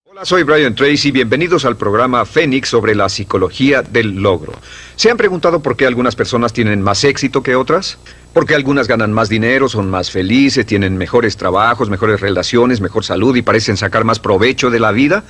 Hola, soy Brian Tracy, bienvenidos al programa Fénix sobre la psicología del logro. ¿Se han preguntado por qué algunas personas tienen más éxito que otras? ¿Por qué algunas ganan más dinero, son más felices, tienen mejores trabajos, mejores relaciones, mejor salud y parecen sacar más provecho de la vida?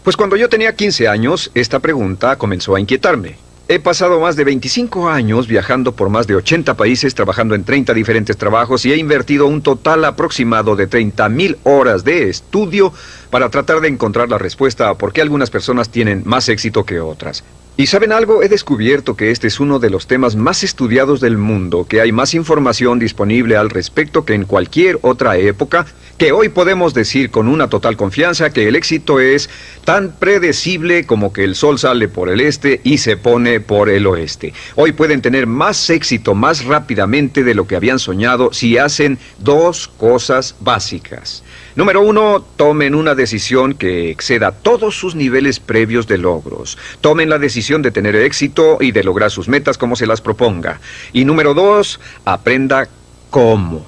Pues cuando yo tenía 15 años, esta pregunta comenzó a inquietarme. He pasado más de 25 años viajando por más de 80 países, trabajando en 30 diferentes trabajos y he invertido un total aproximado de 30,000 horas de estudio para tratar de encontrar la respuesta a por qué algunas personas tienen más éxito que otras. ¿Y saben algo? He descubierto que este es uno de los temas más estudiados del mundo, que hay más información disponible al respecto que en cualquier otra época, que hoy podemos decir con una total confianza que el éxito es tan predecible como que el sol sale por el este y se pone por el oeste. Hoy pueden tener más éxito más rápidamente de lo que habían soñado si hacen dos cosas básicas. Número 1, tomen una decisión que exceda todos sus niveles previos de logros. Tomen la decisión de tener éxito y de lograr sus metas como se las proponga. Y número 2, aprenda cómo.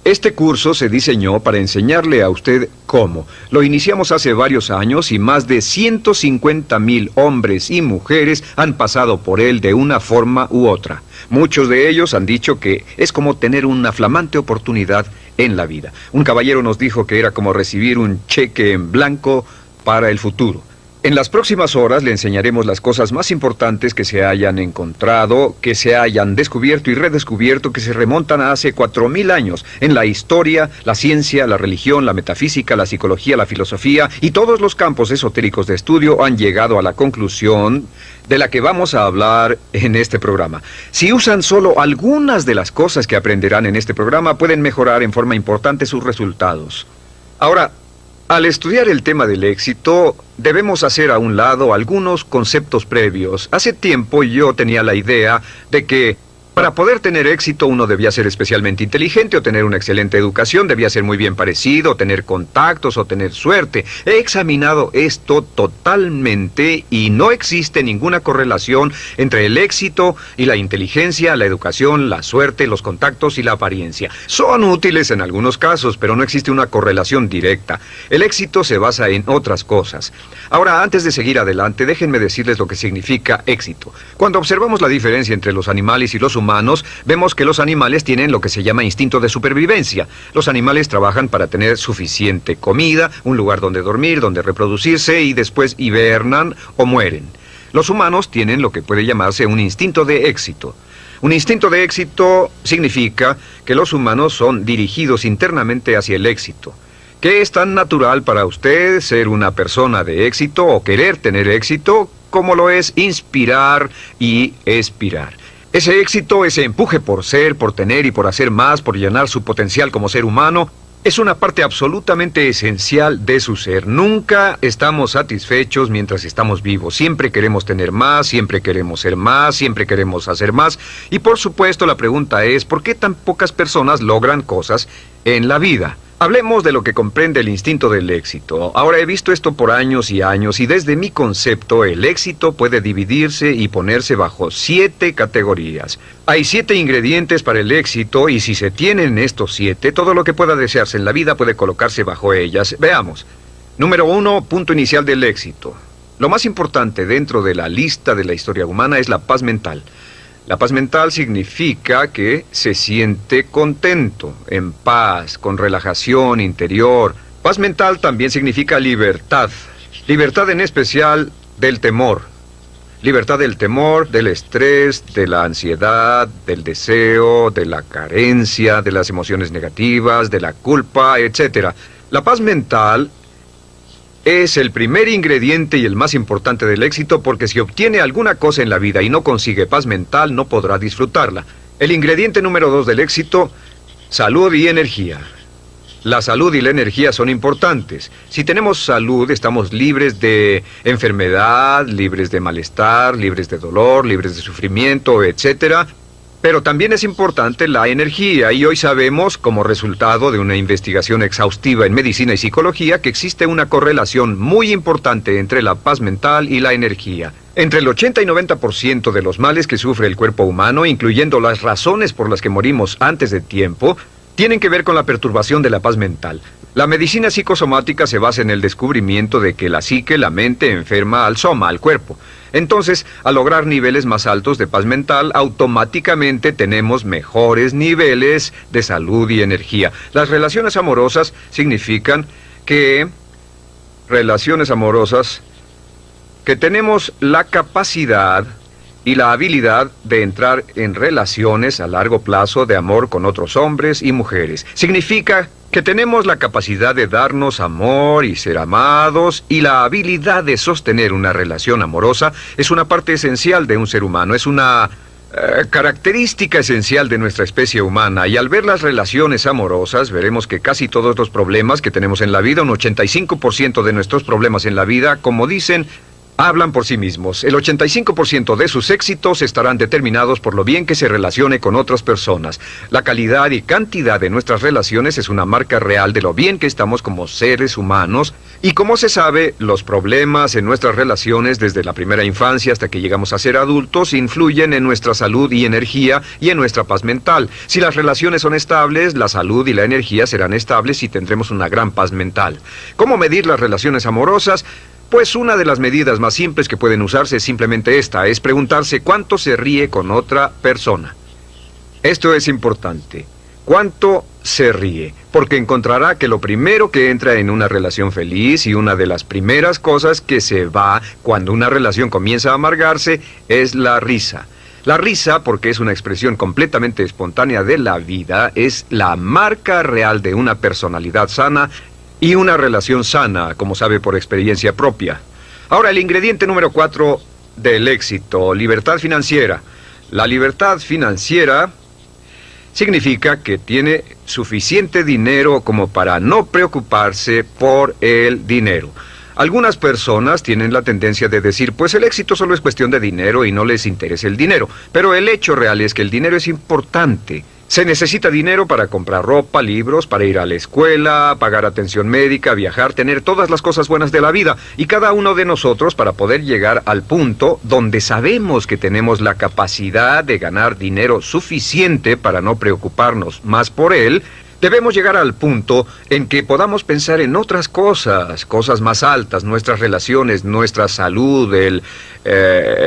Este curso se diseñó para enseñarle a usted cómo. Lo iniciamos hace varios años y más de 150,000 hombres y mujeres han pasado por él de una forma u otra. Muchos de ellos han dicho que es como tener una flamante oportunidad en la vida. Un caballero nos dijo que era como recibir un cheque en blanco para el futuro. En las próximas horas le enseñaremos las cosas más importantes que se hayan encontrado, que se hayan descubierto y redescubierto, que se remontan a hace 4,000 años en la historia, la ciencia, la religión, la metafísica, la psicología, la filosofía y todos los campos esotéricos de estudio han llegado a la conclusión de la que vamos a hablar en este programa. Si usan solo algunas de las cosas que aprenderán en este programa, pueden mejorar en forma importante sus resultados. Ahora, al estudiar el tema del éxito, debemos hacer a un lado algunos conceptos previos. Hace tiempo yo tenía la idea de que para poder tener éxito uno debía ser especialmente inteligente o tener una excelente educación, debía ser muy bien parecido, tener contactos o tener suerte. He examinado esto totalmente y no existe ninguna correlación entre el éxito y la inteligencia, la educación, la suerte, los contactos y la apariencia. Son útiles en algunos casos, pero no existe una correlación directa. El éxito se basa en otras cosas. Ahora, antes de seguir adelante, déjenme decirles lo que significa éxito. Cuando observamos la diferencia entre los animales y los humanos, vemos que los animales tienen lo que se llama instinto de supervivencia. Los animales trabajan para tener suficiente comida, un lugar donde dormir, donde reproducirse y después hibernan o mueren. Los humanos tienen lo que puede llamarse un instinto de éxito. Un instinto de éxito significa que los humanos son dirigidos internamente hacia el éxito. ¿Qué es tan natural para usted ser una persona de éxito o querer tener éxito como lo es inspirar y expirar? Ese éxito, ese empuje por ser, por tener y por hacer más, por llenar su potencial como ser humano, es una parte absolutamente esencial de su ser. Nunca estamos satisfechos mientras estamos vivos. Siempre queremos tener más, siempre queremos ser más, siempre queremos hacer más. Y por supuesto la pregunta es, ¿por qué tan pocas personas logran cosas en la vida? Hablemos de lo que comprende el instinto del éxito. Ahora he visto esto por años y años y desde mi concepto el éxito puede dividirse y ponerse bajo 7 categorías. Hay 7 ingredientes para el éxito y si se tienen estos 7, todo lo que pueda desearse en la vida puede colocarse bajo ellas. Veamos. Número 1, punto inicial del éxito. Lo más importante dentro de la lista de la historia humana es la paz mental. La paz mental significa que se siente contento, en paz, con relajación interior. Paz mental también significa libertad. Libertad en especial del temor. Libertad del temor, del estrés, de la ansiedad, del deseo, de la carencia, de las emociones negativas, de la culpa, etc. La paz mental es el primer ingrediente y el más importante del éxito porque si obtiene alguna cosa en la vida y no consigue paz mental, no podrá disfrutarla. El ingrediente número 2 del éxito, salud y energía. La salud y la energía son importantes. Si tenemos salud, estamos libres de enfermedad, libres de malestar, libres de dolor, libres de sufrimiento, etc. Pero también es importante la energía y hoy sabemos, como resultado de una investigación exhaustiva en medicina y psicología, que existe una correlación muy importante entre la paz mental y la energía. Entre el 80 y 90% de los males que sufre el cuerpo humano, incluyendo las razones por las que morimos antes de tiempo, tienen que ver con la perturbación de la paz mental. La medicina psicosomática se basa en el descubrimiento de que la psique, la mente, enferma al soma, al cuerpo. Entonces, al lograr niveles más altos de paz mental, automáticamente tenemos mejores niveles de salud y energía. Las relaciones amorosas significan que tenemos la capacidad y la habilidad de entrar en relaciones a largo plazo de amor con otros hombres y mujeres. Significa que tenemos la capacidad de darnos amor y ser amados, y la habilidad de sostener una relación amorosa es una parte esencial de un ser humano, es una característica esencial de nuestra especie humana. Y al ver las relaciones amorosas, veremos que casi todos los problemas que tenemos en la vida, un 85% de nuestros problemas en la vida, como dicen, hablan por sí mismos. El 85% de sus éxitos estarán determinados por lo bien que se relacione con otras personas. La calidad y cantidad de nuestras relaciones es una marca real de lo bien que estamos como seres humanos. Y como se sabe, los problemas en nuestras relaciones desde la primera infancia hasta que llegamos a ser adultos influyen en nuestra salud y energía y en nuestra paz mental. Si las relaciones son estables, la salud y la energía serán estables y tendremos una gran paz mental. ¿Cómo medir las relaciones amorosas? Pues una de las medidas más simples que pueden usarse es simplemente esta, es preguntarse cuánto se ríe con otra persona. Esto es importante. ¿Cuánto se ríe? Porque encontrará que lo primero que entra en una relación feliz y una de las primeras cosas que se va cuando una relación comienza a amargarse es la risa. La risa, porque es una expresión completamente espontánea de la vida, es la marca real de una personalidad sana y una relación sana, como sabe por experiencia propia. Ahora, el ingrediente número 4 del éxito, libertad financiera. La libertad financiera significa que tiene suficiente dinero como para no preocuparse por el dinero. Algunas personas tienen la tendencia de decir, pues el éxito solo es cuestión de dinero y no les interesa el dinero. Pero el hecho real es que el dinero es importante. Se necesita dinero para comprar ropa, libros, para ir a la escuela, pagar atención médica, viajar, tener todas las cosas buenas de la vida. Y cada uno de nosotros, para poder llegar al punto donde sabemos que tenemos la capacidad de ganar dinero suficiente para no preocuparnos más por él, debemos llegar al punto en que podamos pensar en otras cosas, cosas más altas, nuestras relaciones, nuestra salud, el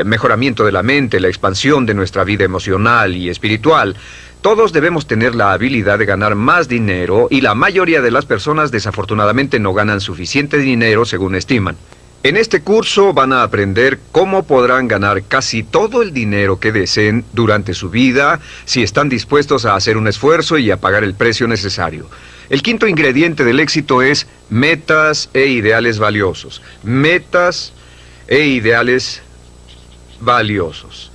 mejoramiento de la mente, la expansión de nuestra vida emocional y espiritual. Todos debemos tener la habilidad de ganar más dinero y la mayoría de las personas desafortunadamente no ganan suficiente dinero según estiman. En este curso van a aprender cómo podrán ganar casi todo el dinero que deseen durante su vida si están dispuestos a hacer un esfuerzo y a pagar el precio necesario. El quinto ingrediente del éxito es metas e ideales valiosos. Metas e ideales valiosos.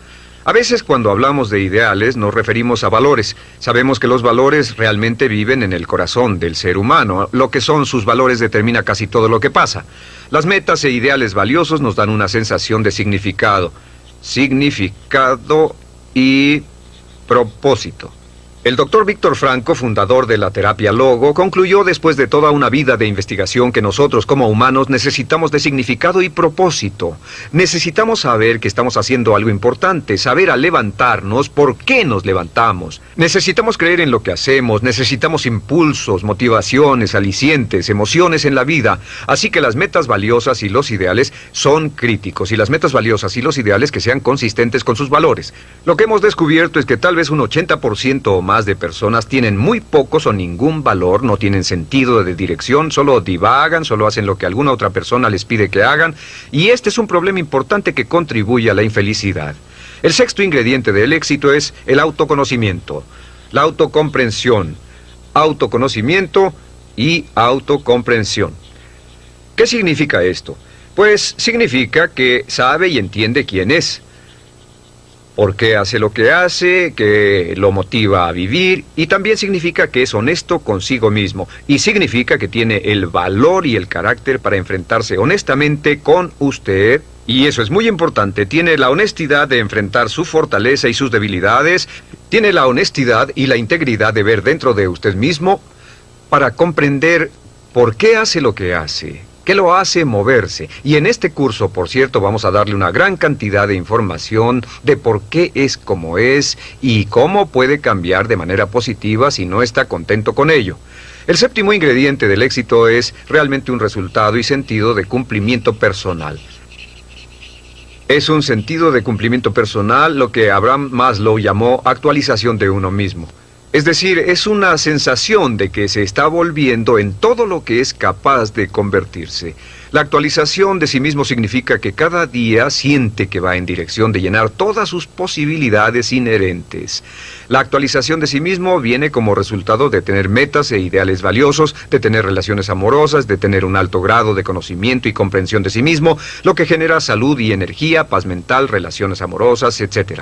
A veces cuando hablamos de ideales nos referimos a valores. Sabemos que los valores realmente viven en el corazón del ser humano. Lo que son sus valores determina casi todo lo que pasa. Las metas e ideales valiosos nos dan una sensación de significado. Significado y propósito. El doctor Víctor Frankl, fundador de la terapia Logo, concluyó después de toda una vida de investigación que nosotros como humanos necesitamos de significado y propósito. Necesitamos saber que estamos haciendo algo importante, saber al levantarnos por qué nos levantamos. Necesitamos creer en lo que hacemos, necesitamos impulsos, motivaciones, alicientes, emociones en la vida. Así que las metas valiosas y los ideales son críticos, y las metas valiosas y los ideales que sean consistentes con sus valores. Lo que hemos descubierto es que tal vez un 80% o más de personas tienen muy pocos o ningún valor, no tienen sentido de dirección, solo divagan, solo hacen lo que alguna otra persona les pide que hagan, y este es un problema importante que contribuye a la infelicidad. El sexto ingrediente del éxito es el autoconocimiento, la autocomprensión, autoconocimiento y autocomprensión. ¿Qué significa esto? Pues significa que sabe y entiende quién es, por qué hace lo que hace, que lo motiva a vivir, y también significa que es honesto consigo mismo, y significa que tiene el valor y el carácter para enfrentarse honestamente con usted, y eso es muy importante, tiene la honestidad de enfrentar su fortaleza y sus debilidades, tiene la honestidad y la integridad de ver dentro de usted mismo para comprender por qué hace lo que hace, ¿Qué lo hace moverse? Y en este curso, por cierto, vamos a darle una gran cantidad de información de por qué es como es y cómo puede cambiar de manera positiva si no está contento con ello. El séptimo ingrediente del éxito es realmente un resultado y sentido de cumplimiento personal. Es un sentido de cumplimiento personal, lo que Abraham Maslow llamó actualización de uno mismo. Es decir, es una sensación de que se está volviendo en todo lo que es capaz de convertirse. La actualización de sí mismo significa que cada día siente que va en dirección de llenar todas sus posibilidades inherentes. La actualización de sí mismo viene como resultado de tener metas e ideales valiosos, de tener relaciones amorosas, de tener un alto grado de conocimiento y comprensión de sí mismo, lo que genera salud y energía, paz mental, relaciones amorosas, etc.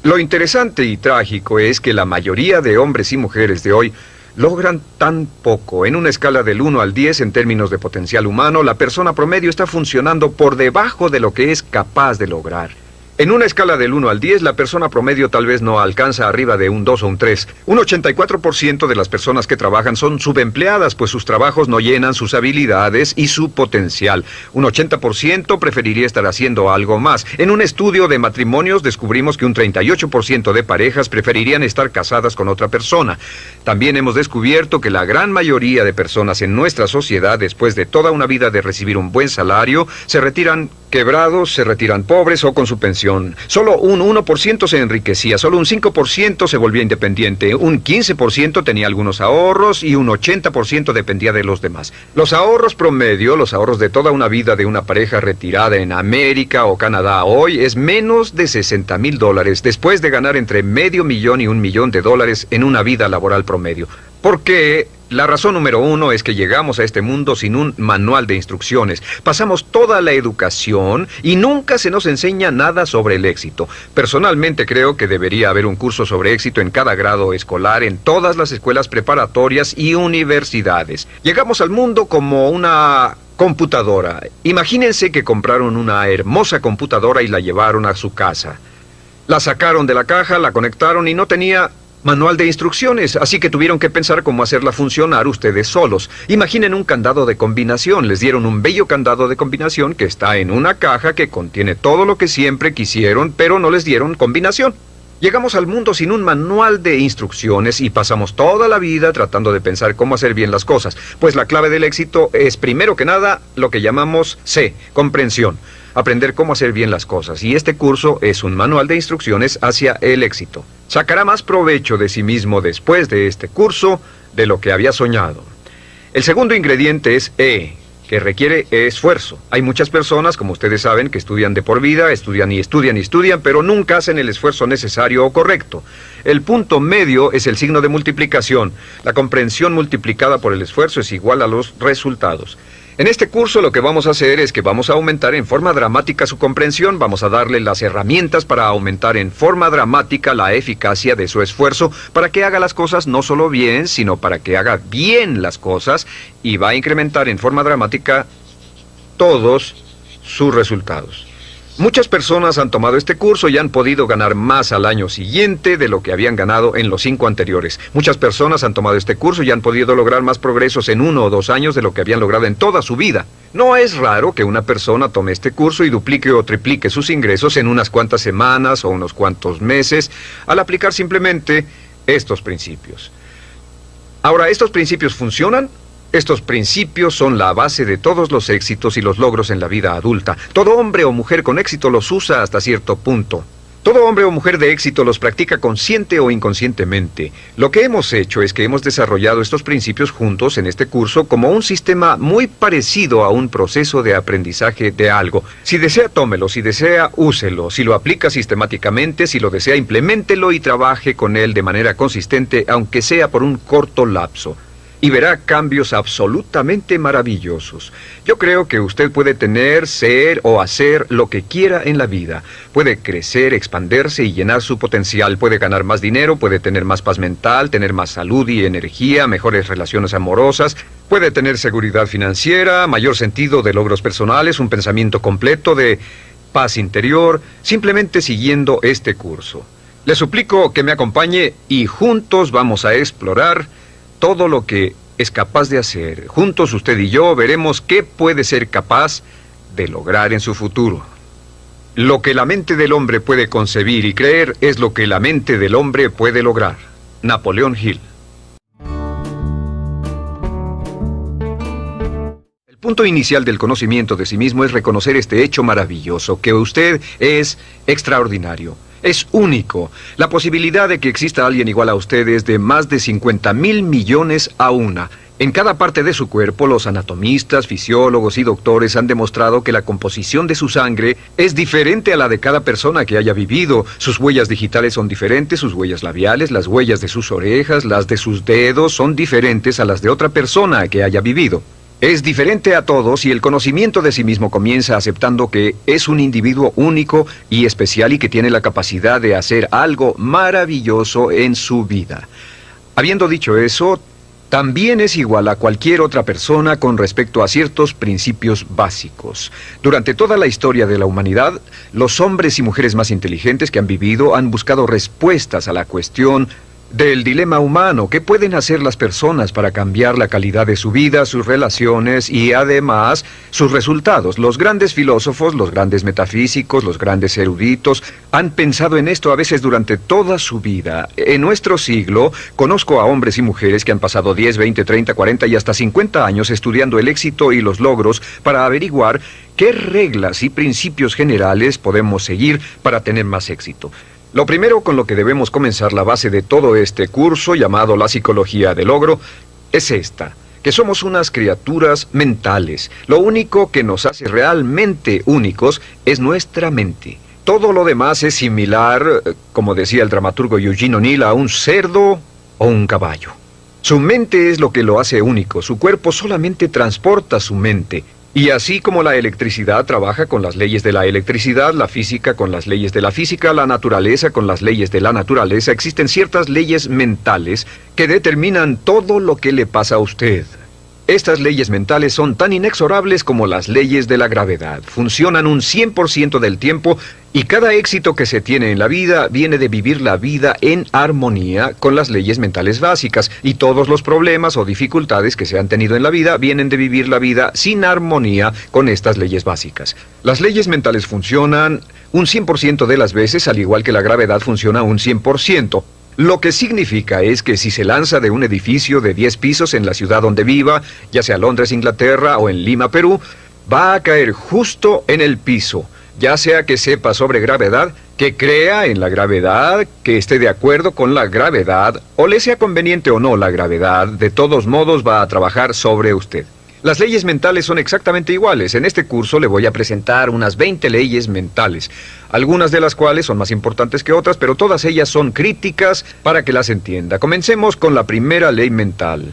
Lo interesante y trágico es que la mayoría de hombres y mujeres de hoy logran tan poco. En una escala del 1 al 10 en términos de potencial humano, la persona promedio está funcionando por debajo de lo que es capaz de lograr. En una escala del 1 al 10, la persona promedio tal vez no alcanza arriba de un 2 o un 3. Un 84% de las personas que trabajan son subempleadas, pues sus trabajos no llenan sus habilidades y su potencial. Un 80% preferiría estar haciendo algo más. En un estudio de matrimonios descubrimos que un 38% de parejas preferirían estar casadas con otra persona. También hemos descubierto que la gran mayoría de personas en nuestra sociedad, después de toda una vida de recibir un buen salario, se retiran quebrados, se retiran pobres o con su pensión. Solo un 1% se enriquecía, solo un 5% se volvía independiente, un 15% tenía algunos ahorros y un 80% dependía de los demás. Los ahorros promedio, los ahorros de toda una vida de una pareja retirada en América o Canadá hoy es menos de $60,000 después de ganar entre $500,000 y $1,000,000 en una vida laboral promedio. Porque la razón número 1 es que llegamos a este mundo sin un manual de instrucciones. Pasamos toda la educación y nunca se nos enseña nada sobre el éxito. Personalmente creo que debería haber un curso sobre éxito en cada grado escolar, en todas las escuelas preparatorias y universidades. Llegamos al mundo como una computadora. Imagínense que compraron una hermosa computadora y la llevaron a su casa. La sacaron de la caja, la conectaron y no tenía manual de instrucciones, así que tuvieron que pensar cómo hacerla funcionar ustedes solos. Imaginen un candado de combinación. Les dieron un bello candado de combinación que está en una caja que contiene todo lo que siempre quisieron, pero no les dieron combinación. Llegamos al mundo sin un manual de instrucciones y pasamos toda la vida tratando de pensar cómo hacer bien las cosas. Pues la clave del éxito es, primero que nada, lo que llamamos C, comprensión. Aprender cómo hacer bien las cosas. Y este curso es un manual de instrucciones hacia el éxito. Sacará más provecho de sí mismo después de este curso de lo que había soñado. El segundo ingrediente es E, que requiere esfuerzo. Hay muchas personas, como ustedes saben, que estudian de por vida, estudian y estudian y estudian, pero nunca hacen el esfuerzo necesario o correcto. El punto medio es el signo de multiplicación. La comprensión multiplicada por el esfuerzo es igual a los resultados. En este curso lo que vamos a hacer es que vamos a aumentar en forma dramática su comprensión, vamos a darle las herramientas para aumentar en forma dramática la eficacia de su esfuerzo para que haga las cosas no solo bien, sino para que haga bien las cosas y va a incrementar en forma dramática todos sus resultados. Muchas personas han tomado este curso y han podido ganar más al año siguiente de lo que habían ganado en los 5 anteriores. Muchas personas han tomado este curso y han podido lograr más progresos en 1 o 2 años de lo que habían logrado en toda su vida. No es raro que una persona tome este curso y duplique o triplique sus ingresos en unas cuantas semanas o unos cuantos meses al aplicar simplemente estos principios. Ahora, ¿estos principios funcionan? Estos principios son la base de todos los éxitos y los logros en la vida adulta. Todo hombre o mujer con éxito los usa hasta cierto punto. Todo hombre o mujer de éxito los practica consciente o inconscientemente. Lo que hemos hecho es que hemos desarrollado estos principios juntos en este curso como un sistema muy parecido a un proceso de aprendizaje de algo. Si desea, tómelo. Si desea, úselo. Si lo aplica sistemáticamente, si lo desea, impleméntelo y trabaje con él de manera consistente, aunque sea por un corto lapso. Y verá cambios absolutamente maravillosos. Yo creo que usted puede tener, ser o hacer lo que quiera en la vida. Puede crecer, expandirse y llenar su potencial. Puede ganar más dinero, puede tener más paz mental, tener más salud y energía, mejores relaciones amorosas. Puede tener seguridad financiera, mayor sentido de logros personales, un pensamiento completo de paz interior, simplemente siguiendo este curso. Le suplico que me acompañe y juntos vamos a explorar todo lo que es capaz de hacer. Juntos usted y yo veremos qué puede ser capaz de lograr en su futuro. Lo que la mente del hombre puede concebir y creer es lo que la mente del hombre puede lograr. Napoleón Hill. El punto inicial del conocimiento de sí mismo es reconocer este hecho maravilloso, que usted es extraordinario. Es único. La posibilidad de que exista alguien igual a usted es de más de 50.000 millones a una. En cada parte de su cuerpo, los anatomistas, fisiólogos y doctores han demostrado que la composición de su sangre es diferente a la de cada persona que haya vivido. Sus huellas digitales son diferentes, sus huellas labiales, las huellas de sus orejas, las de sus dedos son diferentes a las de otra persona que haya vivido. Es diferente a todos y el conocimiento de sí mismo comienza aceptando que es un individuo único y especial y que tiene la capacidad de hacer algo maravilloso en su vida. Habiendo dicho eso, también es igual a cualquier otra persona con respecto a ciertos principios básicos. Durante toda la historia de la humanidad, los hombres y mujeres más inteligentes que han vivido han buscado respuestas a la cuestión del dilema humano. ¿Qué pueden hacer las personas para cambiar la calidad de su vida, sus relaciones y además sus resultados? Los grandes filósofos, los grandes metafísicos, los grandes eruditos han pensado en esto a veces durante toda su vida. En nuestro siglo conozco a hombres y mujeres que han pasado 10, 20, 30, 40 y hasta 50 años estudiando el éxito y los logros para averiguar qué reglas y principios generales podemos seguir para tener más éxito. Lo primero con lo que debemos comenzar la base de todo este curso, llamado la psicología del logro, es esta, que somos unas criaturas mentales. Lo único que nos hace realmente únicos es nuestra mente. Todo lo demás es similar, como decía el dramaturgo Eugene O'Neill, a un cerdo o un caballo. Su mente es lo que lo hace único, su cuerpo solamente transporta su mente. Y así como la electricidad trabaja con las leyes de la electricidad, la física con las leyes de la física, la naturaleza con las leyes de la naturaleza, existen ciertas leyes mentales que determinan todo lo que le pasa a usted. Estas leyes mentales son tan inexorables como las leyes de la gravedad. Funcionan un 100% del tiempo y cada éxito que se tiene en la vida viene de vivir la vida en armonía con las leyes mentales básicas. Y todos los problemas o dificultades que se han tenido en la vida vienen de vivir la vida sin armonía con estas leyes básicas. Las leyes mentales funcionan un 100% de las veces, al igual que la gravedad funciona un 100%. Lo que significa es que si se lanza de un edificio de 10 pisos en la ciudad donde viva, ya sea Londres, Inglaterra o en Lima, Perú, va a caer justo en el piso, ya sea que sepa sobre gravedad, que crea en la gravedad, que esté de acuerdo con la gravedad, o le sea conveniente o no la gravedad, de todos modos va a trabajar sobre usted. Las leyes mentales son exactamente iguales. En este curso le voy a presentar unas 20 leyes mentales, algunas de las cuales son más importantes que otras, pero todas ellas son críticas para que las entienda. Comencemos con la primera ley mental.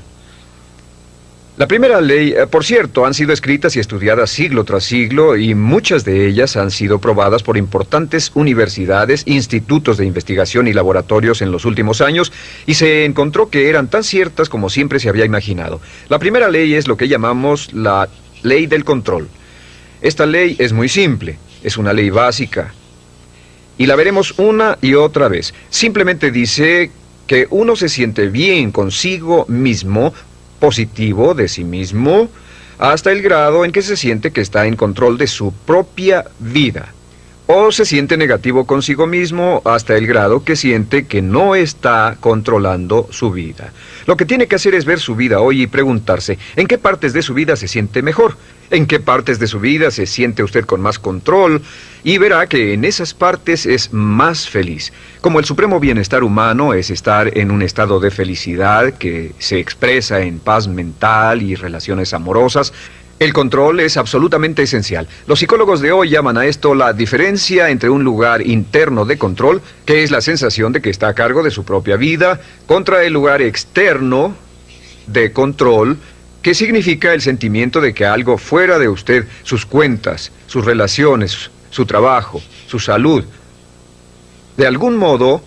La primera ley, por cierto, han sido escritas y estudiadas siglo tras siglo y muchas de ellas han sido probadas por importantes universidades, institutos de investigación y laboratorios en los últimos años y se encontró que eran tan ciertas como siempre se había imaginado. La primera ley es lo que llamamos la ley del control. Esta ley es muy simple, es una ley básica y la veremos una y otra vez. Simplemente dice que uno se siente bien consigo mismo, positivo de sí mismo, hasta el grado en que se siente que está en control de su propia vida. O se siente negativo consigo mismo hasta el grado que siente que no está controlando su vida. Lo que tiene que hacer es ver su vida hoy y preguntarse, ¿en qué partes de su vida se siente mejor? ¿En qué partes de su vida se siente usted con más control? Y verá que en esas partes es más feliz. Como el supremo bienestar humano es estar en un estado de felicidad que se expresa en paz mental y relaciones amorosas, el control es absolutamente esencial. Los psicólogos de hoy llaman a esto la diferencia entre un lugar interno de control, que es la sensación de que está a cargo de su propia vida, contra el lugar externo de control, que significa el sentimiento de que algo fuera de usted, sus cuentas, sus relaciones, su trabajo, su salud, de algún modo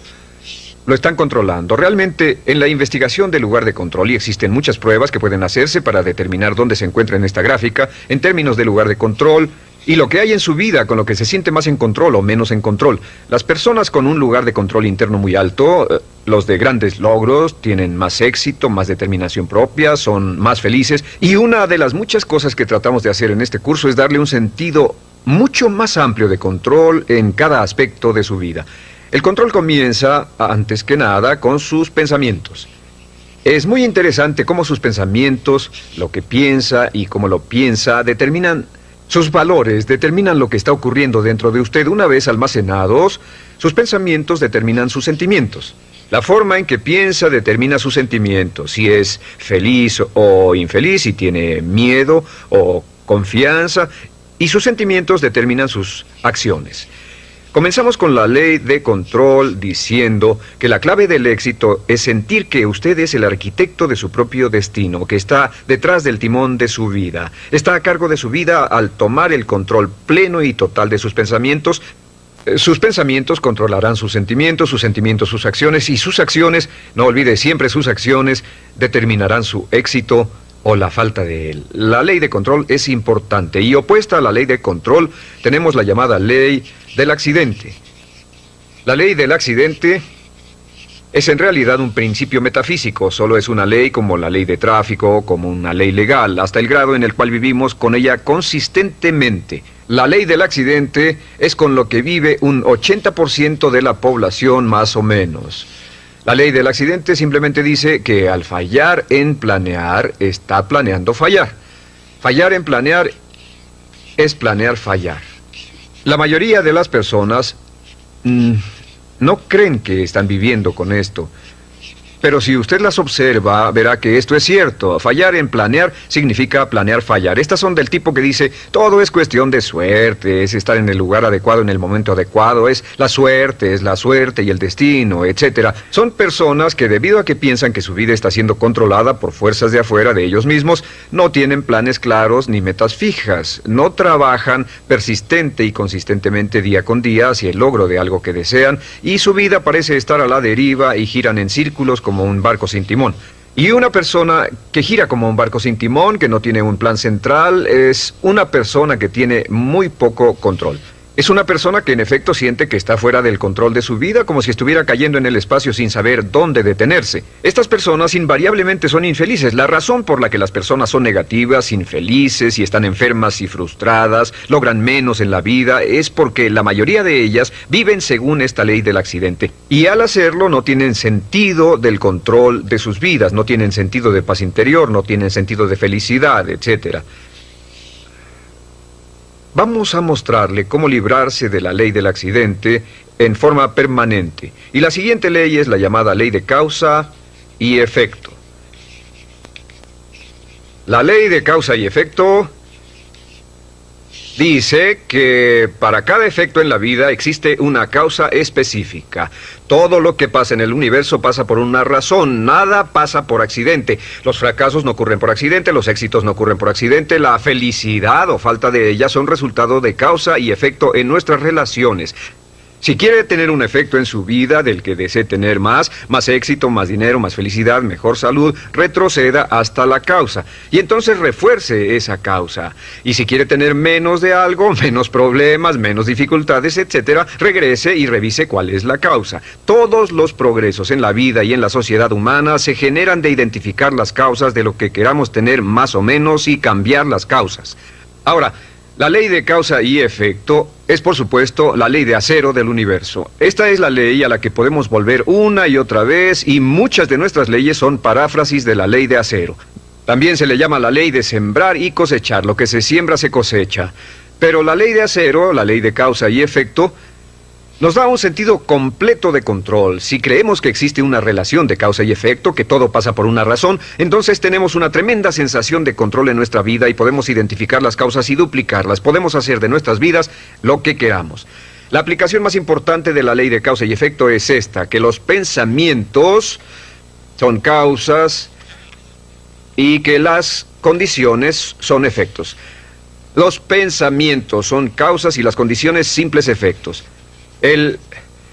lo están controlando. Realmente, en la investigación del lugar de control, y existen muchas pruebas que pueden hacerse para determinar dónde se encuentra en esta gráfica, en términos de lugar de control, y lo que hay en su vida con lo que se siente más en control o menos en control. Las personas con un lugar de control interno muy alto Los de grandes logros tienen más éxito, más determinación propia, son más felices. Y una de las muchas cosas que tratamos de hacer en este curso es darle un sentido mucho más amplio de control en cada aspecto de su vida. El control comienza, antes que nada, con sus pensamientos. Es muy interesante cómo sus pensamientos, lo que piensa y cómo lo piensa, determinan sus valores, determinan lo que está ocurriendo dentro de usted. Una vez almacenados, sus pensamientos determinan sus sentimientos. La forma en que piensa determina sus sentimientos, si es feliz o infeliz, si tiene miedo o confianza, y sus sentimientos determinan sus acciones. Comenzamos con la ley de control diciendo que la clave del éxito es sentir que usted es el arquitecto de su propio destino, que está detrás del timón de su vida, está a cargo de su vida al tomar el control pleno y total de sus pensamientos. Sus pensamientos controlarán sus sentimientos sus acciones, y sus acciones, no olvide siempre sus acciones, determinarán su éxito o la falta de él. La ley de control es importante, y opuesta a la ley de control tenemos la llamada ley del accidente. La ley del accidente es en realidad un principio metafísico, solo es una ley como la ley de tráfico, como una ley legal, hasta el grado en el cual vivimos con ella consistentemente. La ley del accidente es con lo que vive un 80% de la población más o menos. La ley del accidente simplemente dice que al fallar en planear, está planeando fallar. Fallar en planear es planear fallar. La mayoría de las personas no creen que están viviendo con esto. Pero si usted las observa, verá que esto es cierto. Fallar en planear significa planear fallar. Estas son del tipo que dice, todo es cuestión de suerte, es estar en el lugar adecuado en el momento adecuado, es la suerte y el destino, etc. Son personas que, debido a que piensan que su vida está siendo controlada por fuerzas de afuera de ellos mismos, no tienen planes claros ni metas fijas, no trabajan persistente y consistentemente día con día hacia el logro de algo que desean, y su vida parece estar a la deriva y giran en círculos como un barco sin timón. Y una persona que gira como un barco sin timón, que no tiene un plan central, es una persona que tiene muy poco control. Es una persona que en efecto siente que está fuera del control de su vida, como si estuviera cayendo en el espacio sin saber dónde detenerse. Estas personas invariablemente son infelices. La razón por la que las personas son negativas, infelices y están enfermas y frustradas, logran menos en la vida, es porque la mayoría de ellas viven según esta ley del accidente. Y al hacerlo no tienen sentido del control de sus vidas, no tienen sentido de paz interior, no tienen sentido de felicidad, etc. Vamos a mostrarle cómo librarse de la ley del accidente en forma permanente. Y la siguiente ley es la llamada ley de causa y efecto. La ley de causa y efecto dice que para cada efecto en la vida existe una causa específica. Todo lo que pasa en el universo pasa por una razón, nada pasa por accidente. Los fracasos no ocurren por accidente, los éxitos no ocurren por accidente, la felicidad o falta de ella son resultado de causa y efecto en nuestras relaciones. Si quiere tener un efecto en su vida del que desee tener más éxito, más dinero, más felicidad, mejor salud, retroceda hasta la causa. Y entonces refuerce esa causa. Y si quiere tener menos de algo, menos problemas, menos dificultades, etc., regrese y revise cuál es la causa. Todos los progresos en la vida y en la sociedad humana se generan de identificar las causas de lo que queramos tener más o menos y cambiar las causas. Ahora, la ley de causa y efecto es, por supuesto, la ley de acero del universo. Esta es la ley a la que podemos volver una y otra vez, y muchas de nuestras leyes son paráfrasis de la ley de acero. También se le llama la ley de sembrar y cosechar. Lo que se siembra se cosecha. Pero la ley de acero, la ley de causa y efecto, nos da un sentido completo de control. Si creemos que existe una relación de causa y efecto, que todo pasa por una razón, entonces tenemos una tremenda sensación de control en nuestra vida y podemos identificar las causas y duplicarlas. Podemos hacer de nuestras vidas lo que queramos. La aplicación más importante de la ley de causa y efecto es esta, que los pensamientos son causas y que las condiciones son efectos. Los pensamientos son causas y las condiciones simples efectos. El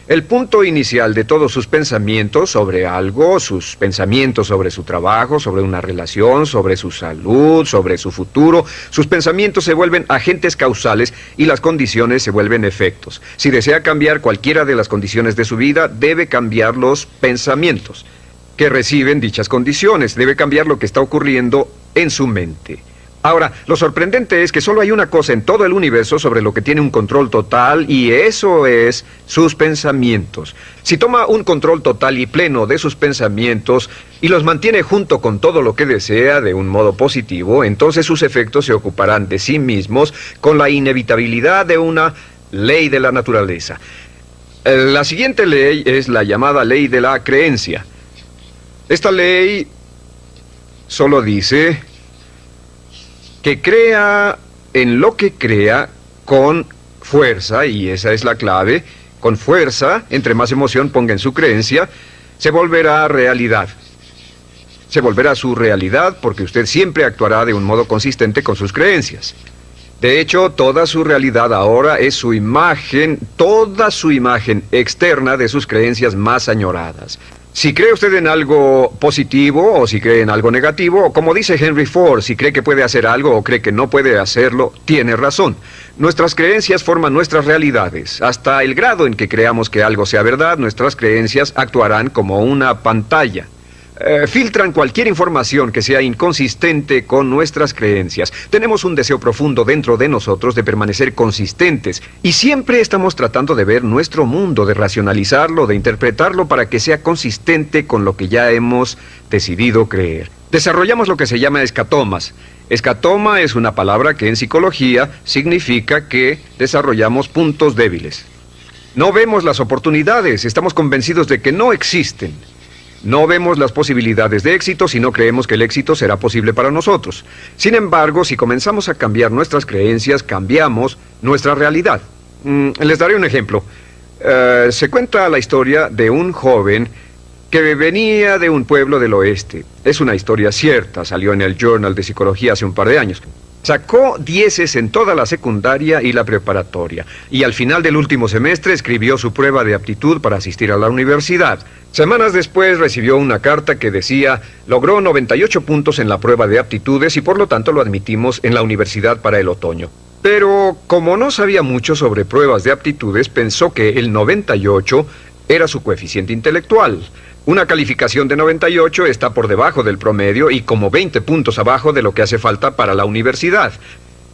El punto inicial de todos sus pensamientos sobre algo, sus pensamientos sobre su trabajo, sobre una relación, sobre su salud, sobre su futuro, sus pensamientos se vuelven agentes causales y las condiciones se vuelven efectos. Si desea cambiar cualquiera de las condiciones de su vida, debe cambiar los pensamientos que reciben dichas condiciones, debe cambiar lo que está ocurriendo en su mente. Ahora, lo sorprendente es que solo hay una cosa en todo el universo sobre lo que tiene un control total, y eso es sus pensamientos. Si toma un control total y pleno de sus pensamientos y los mantiene junto con todo lo que desea de un modo positivo, entonces sus efectos se ocuparán de sí mismos con la inevitabilidad de una ley de la naturaleza. La siguiente ley es la llamada ley de la creencia. Esta ley solo dice que crea en lo que crea con fuerza, y esa es la clave, con fuerza, entre más emoción ponga en su creencia, se volverá realidad. Se volverá su realidad porque usted siempre actuará de un modo consistente con sus creencias. De hecho, toda su realidad ahora es su imagen, toda su imagen externa de sus creencias más añoradas. Si cree usted en algo positivo o si cree en algo negativo, o como dice Henry Ford, si cree que puede hacer algo o cree que no puede hacerlo, tiene razón. Nuestras creencias forman nuestras realidades. Hasta el grado en que creamos que algo sea verdad, nuestras creencias actuarán como una pantalla. Filtran cualquier información que sea inconsistente con nuestras creencias. Tenemos un deseo profundo dentro de nosotros de permanecer consistentes y siempre estamos tratando de ver nuestro mundo, de racionalizarlo, de interpretarlo para que sea consistente con lo que ya hemos decidido creer. Desarrollamos lo que se llama escatomas. Escatoma es una palabra que en psicología significa que desarrollamos puntos débiles. No vemos las oportunidades, estamos convencidos de que no existen. No vemos las posibilidades de éxito si no creemos que el éxito será posible para nosotros. Sin embargo, si comenzamos a cambiar nuestras creencias, cambiamos nuestra realidad. Les daré un ejemplo. Se cuenta la historia de un joven que venía de un pueblo del oeste. Es una historia cierta, salió en el Journal de Psicología hace un par de años. Sacó 10 en toda la secundaria y la preparatoria, y al final del último semestre escribió su prueba de aptitud para asistir a la universidad. Semanas después recibió una carta que decía, logró 98 puntos en la prueba de aptitudes y por lo tanto lo admitimos en la universidad para el otoño. Pero como no sabía mucho sobre pruebas de aptitudes, pensó que el 98 era su coeficiente intelectual. Una calificación de 98 está por debajo del promedio y como 20 puntos abajo de lo que hace falta para la universidad.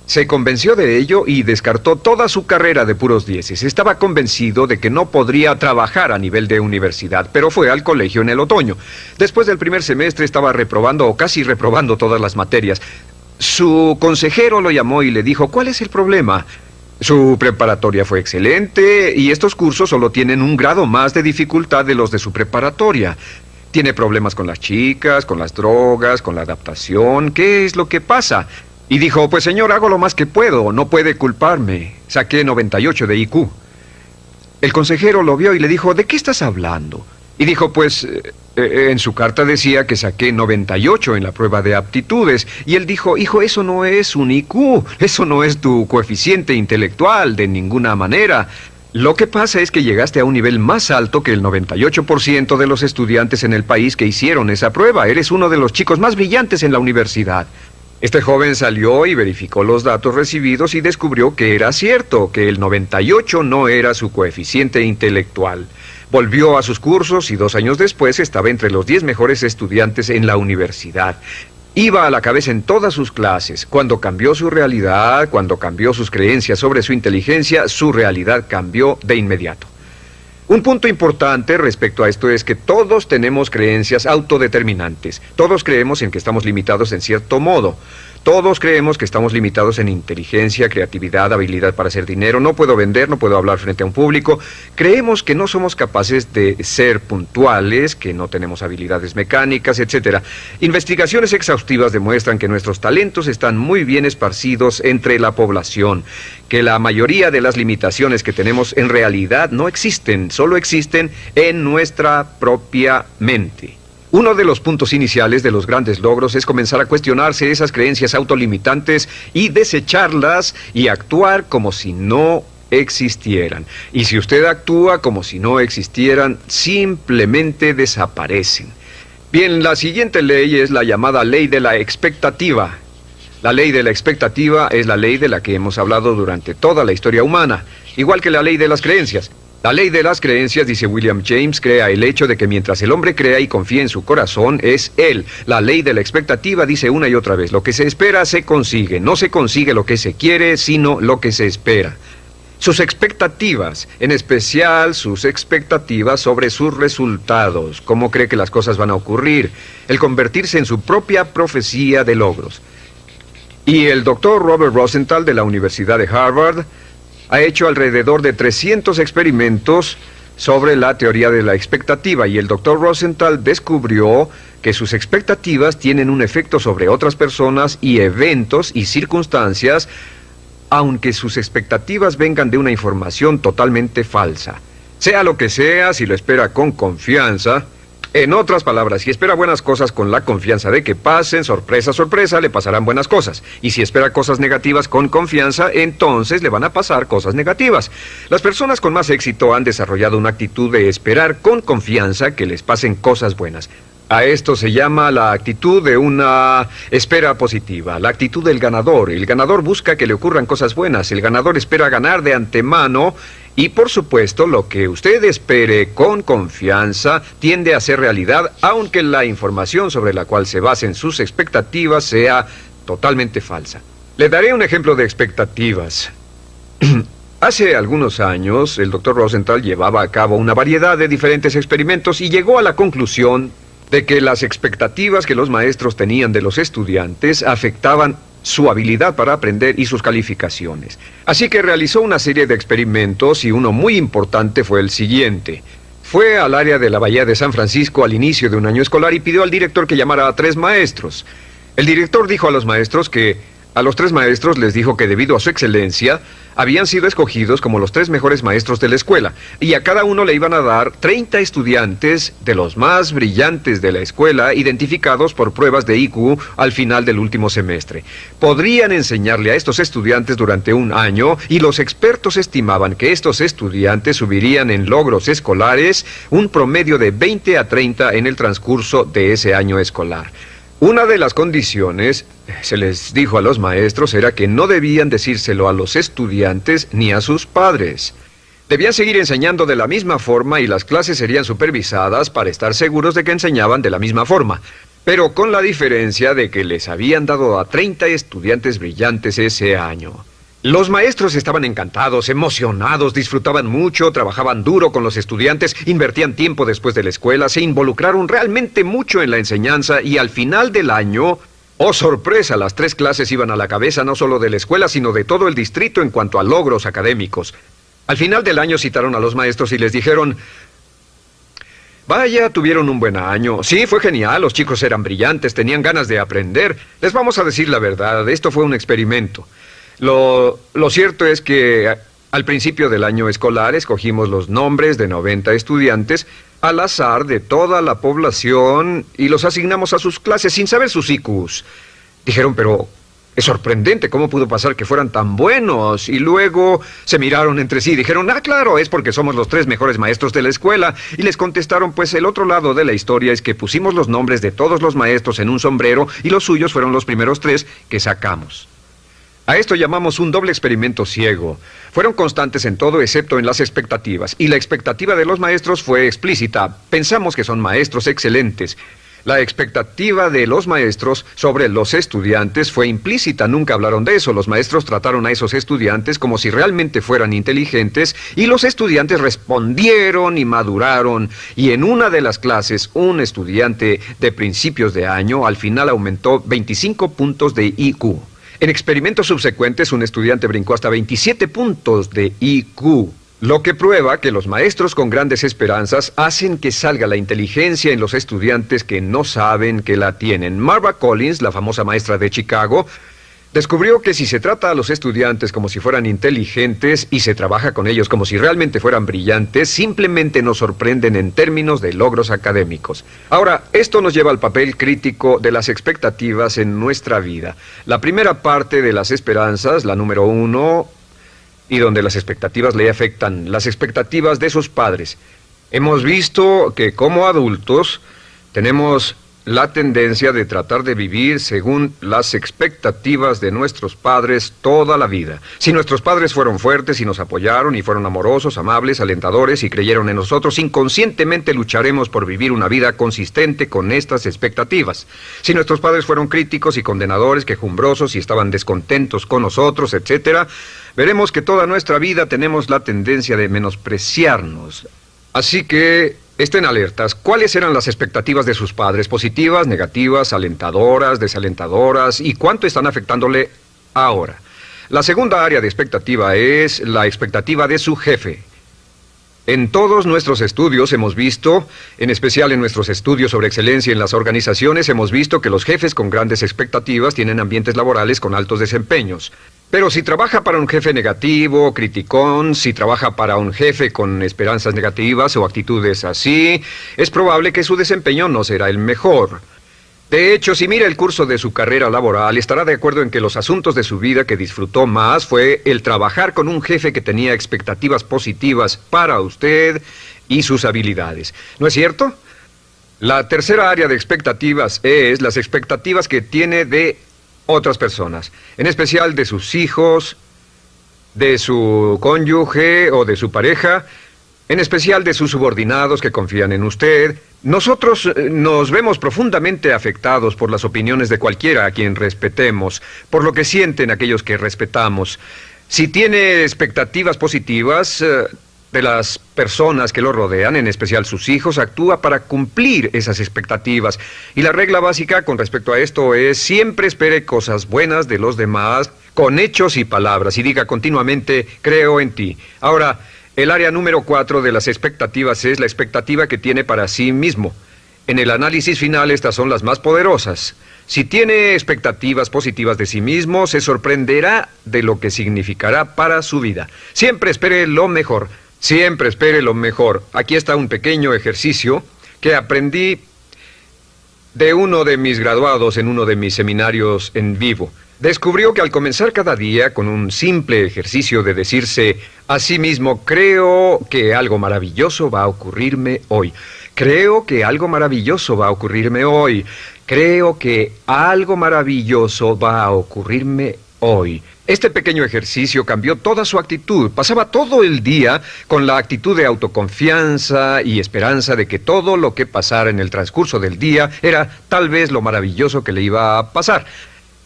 Se convenció de ello y descartó toda su carrera de puros 10. Estaba convencido de que no podría trabajar a nivel de universidad, pero fue al colegio en el otoño. Después del primer semestre estaba reprobando o casi reprobando todas las materias. Su consejero lo llamó y le dijo, ¿cuál es el problema? Su preparatoria fue excelente y estos cursos solo tienen un grado más de dificultad de los de su preparatoria. Tiene problemas con las chicas, con las drogas, con la adaptación. ¿Qué es lo que pasa? Y dijo, pues señor, hago lo más que puedo, no puede culparme. Saqué 98 de IQ. El consejero lo vio y le dijo, ¿de qué estás hablando? Y dijo, pues, en su carta decía que saqué 98 en la prueba de aptitudes. Y él dijo, hijo, eso no es un IQ, eso no es tu coeficiente intelectual de ninguna manera. Lo que pasa es que llegaste a un nivel más alto que el 98% de los estudiantes en el país que hicieron esa prueba. Eres uno de los chicos más brillantes en la universidad. Este joven salió y verificó los datos recibidos y descubrió que era cierto, que el 98 no era su coeficiente intelectual. Volvió a sus cursos y 2 años después estaba entre los 10 mejores estudiantes en la universidad. Iba a la cabeza en todas sus clases. Cuando cambió su realidad, cuando cambió sus creencias sobre su inteligencia, su realidad cambió de inmediato. Un punto importante respecto a esto es que todos tenemos creencias autodeterminantes. Todos creemos en que estamos limitados en cierto modo. Todos creemos que estamos limitados en inteligencia, creatividad, habilidad para hacer dinero. No puedo vender, no puedo hablar frente a un público. Creemos que no somos capaces de ser puntuales, que no tenemos habilidades mecánicas, etc. Investigaciones exhaustivas demuestran que nuestros talentos están muy bien esparcidos entre la población, que la mayoría de las limitaciones que tenemos en realidad no existen, solo existen en nuestra propia mente. Uno de los puntos iniciales de los grandes logros es comenzar a cuestionarse esas creencias autolimitantes y desecharlas y actuar como si no existieran. Y si usted actúa como si no existieran, simplemente desaparecen. Bien, la siguiente ley es la llamada ley de la expectativa. La ley de la expectativa es la ley de la que hemos hablado durante toda la historia humana, igual que la ley de las creencias. La ley de las creencias, dice William James, crea el hecho de que mientras el hombre crea y confía en su corazón, es él. La ley de la expectativa dice una y otra vez, lo que se espera se consigue. No se consigue lo que se quiere, sino lo que se espera. Sus expectativas, en especial sus expectativas sobre sus resultados, cómo cree que las cosas van a ocurrir, el convertirse en su propia profecía de logros. Y el doctor Robert Rosenthal de la Universidad de Harvard ha hecho alrededor de 300 experimentos sobre la teoría de la expectativa, y el doctor Rosenthal descubrió que sus expectativas tienen un efecto sobre otras personas y eventos y circunstancias, aunque sus expectativas vengan de una información totalmente falsa. Sea lo que sea, si lo espera con confianza. En otras palabras, si espera buenas cosas con la confianza de que pasen, sorpresa, sorpresa, le pasarán buenas cosas. Y si espera cosas negativas con confianza, entonces le van a pasar cosas negativas. Las personas con más éxito han desarrollado una actitud de esperar con confianza que les pasen cosas buenas. A esto se llama la actitud de una espera positiva, la actitud del ganador. El ganador busca que le ocurran cosas buenas, el ganador espera ganar de antemano y, por supuesto, lo que usted espere con confianza tiende a ser realidad, aunque la información sobre la cual se basen sus expectativas sea totalmente falsa. Le daré un ejemplo de expectativas. Hace algunos años, el Dr. Rosenthal llevaba a cabo una variedad de diferentes experimentos y llegó a la conclusión de que las expectativas que los maestros tenían de los estudiantes afectaban su habilidad para aprender y sus calificaciones. Así que realizó una serie de experimentos y uno muy importante fue el siguiente. Fue al área de la Bahía de San Francisco al inicio de un año escolar y pidió al director que llamara a 3 maestros. El director dijo a los maestros que a los 3 maestros les dijo que debido a su excelencia habían sido escogidos como los 3 mejores maestros de la escuela, y a cada uno le iban a dar 30 estudiantes de los más brillantes de la escuela, identificados por pruebas de IQ al final del último semestre. Podrían enseñarle a estos estudiantes durante un año, y los expertos estimaban que estos estudiantes subirían en logros escolares un promedio de 20 a 30 en el transcurso de ese año escolar. Una de las condiciones, se les dijo a los maestros, era que no debían decírselo a los estudiantes ni a sus padres. Debían seguir enseñando de la misma forma y las clases serían supervisadas para estar seguros de que enseñaban de la misma forma, pero con la diferencia de que les habían dado a 30 estudiantes brillantes ese año. Los maestros estaban encantados, emocionados, disfrutaban mucho, trabajaban duro con los estudiantes, invertían tiempo después de la escuela, se involucraron realmente mucho en la enseñanza y al final del año, ¡oh sorpresa!, las 3 clases iban a la cabeza no solo de la escuela, sino de todo el distrito en cuanto a logros académicos. Al final del año citaron a los maestros y les dijeron: vaya, tuvieron un buen año. Sí, fue genial, los chicos eran brillantes, tenían ganas de aprender. Les vamos a decir la verdad, esto fue un experimento. Lo cierto es que al principio del año escolar escogimos los nombres de 90 estudiantes al azar de toda la población y los asignamos a sus clases sin saber sus IQs. Dijeron, pero es sorprendente, ¿cómo pudo pasar que fueran tan buenos? Y luego se miraron entre sí y dijeron, claro, es porque somos los 3 mejores maestros de la escuela. Y les contestaron, pues el otro lado de la historia es que pusimos los nombres de todos los maestros en un sombrero y los suyos fueron los primeros 3 que sacamos. A esto llamamos un doble experimento ciego. Fueron constantes en todo excepto en las expectativas, y la expectativa de los maestros fue explícita. Pensamos que son maestros excelentes. La expectativa de los maestros sobre los estudiantes fue implícita, nunca hablaron de eso. Los maestros trataron a esos estudiantes como si realmente fueran inteligentes, y los estudiantes respondieron y maduraron. Y en una de las clases, un estudiante de principios de año al final aumentó 25 puntos de IQ. En experimentos subsecuentes, un estudiante brincó hasta 27 puntos de IQ, lo que prueba que los maestros con grandes esperanzas hacen que salga la inteligencia en los estudiantes que no saben que la tienen. Marva Collins, la famosa maestra de Chicago, descubrió que si se trata a los estudiantes como si fueran inteligentes y se trabaja con ellos como si realmente fueran brillantes, simplemente nos sorprenden en términos de logros académicos. Ahora, esto nos lleva al papel crítico de las expectativas en nuestra vida. La primera parte de las esperanzas, la número 1, y donde las expectativas le afectan, las expectativas de sus padres. Hemos visto que como adultos tenemos la tendencia de tratar de vivir según las expectativas de nuestros padres toda la vida. Si nuestros padres fueron fuertes y nos apoyaron y fueron amorosos, amables, alentadores y creyeron en nosotros, inconscientemente lucharemos por vivir una vida consistente con estas expectativas. Si nuestros padres fueron críticos y condenadores, quejumbrosos y estaban descontentos con nosotros, etc., veremos que toda nuestra vida tenemos la tendencia de menospreciarnos. Así que estén alertas. ¿Cuáles eran las expectativas de sus padres? ¿Positivas, negativas, alentadoras, desalentadoras? ¿Y cuánto están afectándole ahora? La segunda área de expectativa es la expectativa de su jefe. En todos nuestros estudios hemos visto, en especial en nuestros estudios sobre excelencia en las organizaciones, hemos visto que los jefes con grandes expectativas tienen ambientes laborales con altos desempeños. Pero si trabaja para un jefe negativo, criticón, si trabaja para un jefe con esperanzas negativas o actitudes así, es probable que su desempeño no será el mejor. De hecho, si mira el curso de su carrera laboral, estará de acuerdo en que los asuntos de su vida que disfrutó más fue el trabajar con un jefe que tenía expectativas positivas para usted y sus habilidades. ¿No es cierto? La tercera área de expectativas es las expectativas que tiene de otras personas, en especial de sus hijos, de su cónyuge o de su pareja, en especial de sus subordinados que confían en usted. Nosotros nos vemos profundamente afectados por las opiniones de cualquiera a quien respetemos, por lo que sienten aquellos que respetamos. Si tiene expectativas positivas de las personas que lo rodean, en especial sus hijos, actúa para cumplir esas expectativas. Y la regla básica con respecto a esto es: siempre espere cosas buenas de los demás con hechos y palabras y diga continuamente: creo en ti. Ahora, el área número 4 de las expectativas es la expectativa que tiene para sí mismo. En el análisis final, estas son las más poderosas. Si tiene expectativas positivas de sí mismo, se sorprenderá de lo que significará para su vida. Siempre espere lo mejor. Siempre espere lo mejor. Aquí está un pequeño ejercicio que aprendí de uno de mis graduados en uno de mis seminarios en vivo. Descubrió que al comenzar cada día con un simple ejercicio de decirse a sí mismo: creo que algo maravilloso va a ocurrirme hoy. Creo que algo maravilloso va a ocurrirme hoy. Creo que algo maravilloso va a ocurrirme hoy. Este pequeño ejercicio cambió toda su actitud. Pasaba todo el día con la actitud de autoconfianza y esperanza de que todo lo que pasara en el transcurso del día era tal vez lo maravilloso que le iba a pasar.